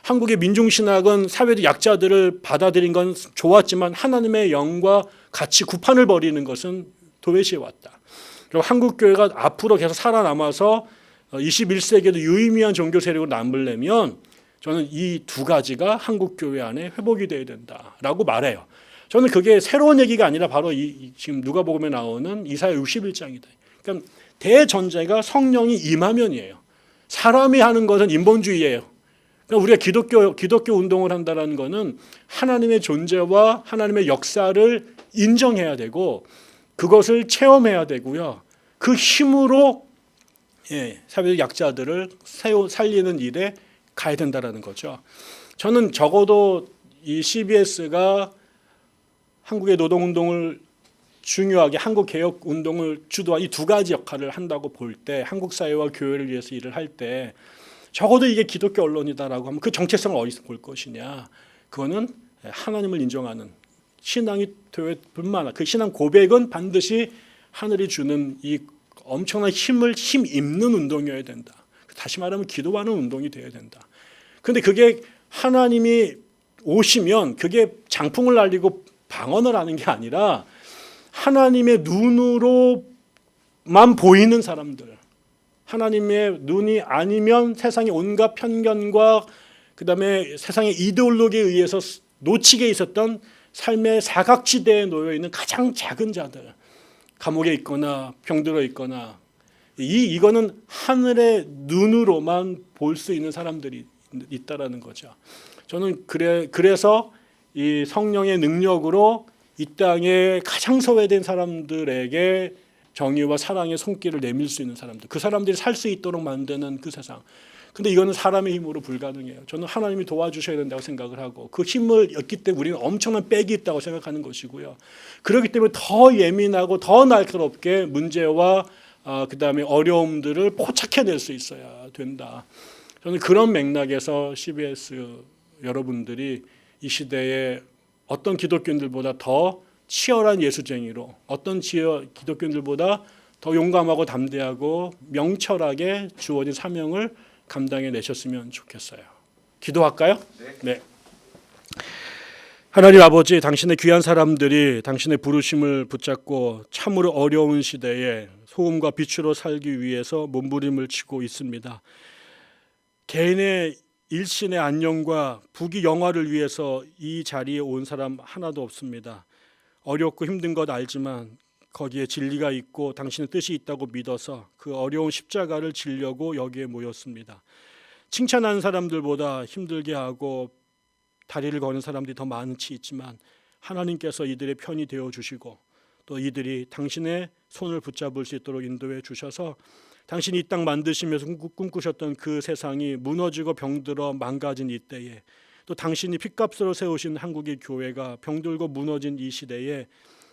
한국의 민중신학은 사회적 약자들을 받아들인 건 좋았지만 하나님의 영과 같이 구판을 벌이는 것은 도외시에 왔다. 그리고 한국교회가 앞으로 계속 살아남아서 21세기에도 유의미한 종교 세력으로 남으려면 저는 이 두 가지가 한국교회 안에 회복이 돼야 된다라고 말해요. 저는 그게 새로운 얘기가 아니라 바로 지금 누가복음에 나오는 이사야 61장이다. 그러니까 대전제가 성령이 임하면이에요. 사람이 하는 것은 인본주의예요. 그러니까 우리가 기독교 운동을 한다는 것은 하나님의 존재와 하나님의 역사를 인정해야 되고 그것을 체험해야 되고요. 그 힘으로 사회적 약자들을 살리는 일에 가야 된다는 거죠. 저는 적어도 이 CBS가 한국의 노동운동을 중요하게 한국 개혁 운동을 주도한 이 두 가지 역할을 한다고 볼 때 한국 사회와 교회를 위해서 일을 할 때 적어도 이게 기독교 언론이다라고 하면 그 정체성을 어디서 볼 것이냐. 그거는 하나님을 인정하는 신앙이 되어야 뿐만 아니라 그 신앙 고백은 반드시 하늘이 주는 이 엄청난 힘 입는 운동이어야 된다. 다시 말하면 기도하는 운동이 되어야 된다. 그런데 그게 하나님이 오시면 그게 장풍을 날리고 방언을 하는 게 아니라 하나님의 눈으로만 보이는 사람들, 하나님의 눈이 아니면 세상의 온갖 편견과 그다음에 세상의 이데올로기에 의해서 놓치게 있었던 삶의 사각지대에 놓여 있는 가장 작은 자들, 감옥에 있거나 병들어 있거나 이거는 하늘의 눈으로만 볼 수 있는 사람들이 있다라는 거죠. 저는 그래서 이 성령의 능력으로 이 땅에 가장 소외된 사람들에게 정의와 사랑의 손길을 내밀 수 있는 사람들, 그 사람들이 살 수 있도록 만드는 그 세상. 근데 이거는 사람의 힘으로 불가능해요. 저는 하나님이 도와주셔야 된다고 생각을 하고 그 힘을 얻기 때문에 우리는 엄청난 빽이 있다고 생각하는 것이고요. 그렇기 때문에 더 예민하고 더 날카롭게 문제와 그다음에 어려움들을 포착해낼 수 있어야 된다. 저는 그런 맥락에서 CBS 여러분들이 이 시대에 어떤 기독교인들보다 더 치열한 예수쟁이로 어떤 기독교인들보다 더 용감하고 담대하고 명철하게 주어진 사명을 감당해 내셨으면 좋겠어요. 기도할까요? 네. 하나님 아버지, 당신의 귀한 사람들이 당신의 부르심을 붙잡고 참으로 어려운 시대에 소금과 빛으로 살기 위해서 몸부림을 치고 있습니다. 개인의 일신의 안녕과 부귀 영화를 위해서 이 자리에 온 사람 하나도 없습니다. 어렵고 힘든 것 알지만 거기에 진리가 있고 당신의 뜻이 있다고 믿어서 그 어려운 십자가를 지려고 여기에 모였습니다. 칭찬하는 사람들보다 힘들게 하고 다리를 거는 사람들이 더 많지 있지만 하나님께서 이들의 편이 되어주시고 또 이들이 당신의 손을 붙잡을 수 있도록 인도해 주셔서 당신이 이 땅 만드시면서 꿈꾸셨던 그 세상이 무너지고 병들어 망가진 이때에 또 당신이 핏값으로 세우신 한국의 교회가 병들고 무너진 이 시대에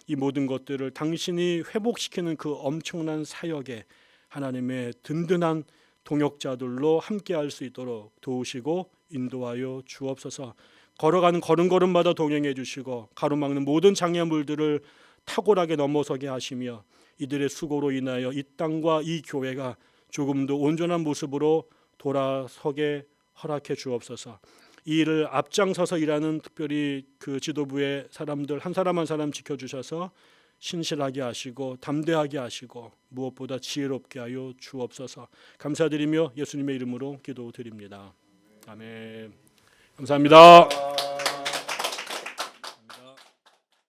이 모든 것들을 당신이 회복시키는 그 엄청난 사역에 하나님의 든든한 동역자들로 함께할 수 있도록 도우시고 인도하여 주옵소서. 걸어가는 걸음걸음마다 동행해 주시고 가로막는 모든 장애물들을 탁월하게 넘어서게 하시며 이들의 수고로 인하여 이 땅과 이 교회가 조금 더 온전한 모습으로 돌아서게 허락해 주옵소서. 이 일을 앞장서서 일하는 특별히 그 지도부의 사람들 한 사람 한 사람 지켜주셔서 신실하게 하시고 담대하게 하시고 무엇보다 지혜롭게 하여 주옵소서. 감사드리며 예수님의 이름으로 기도드립니다. 아멘. 감사합니다.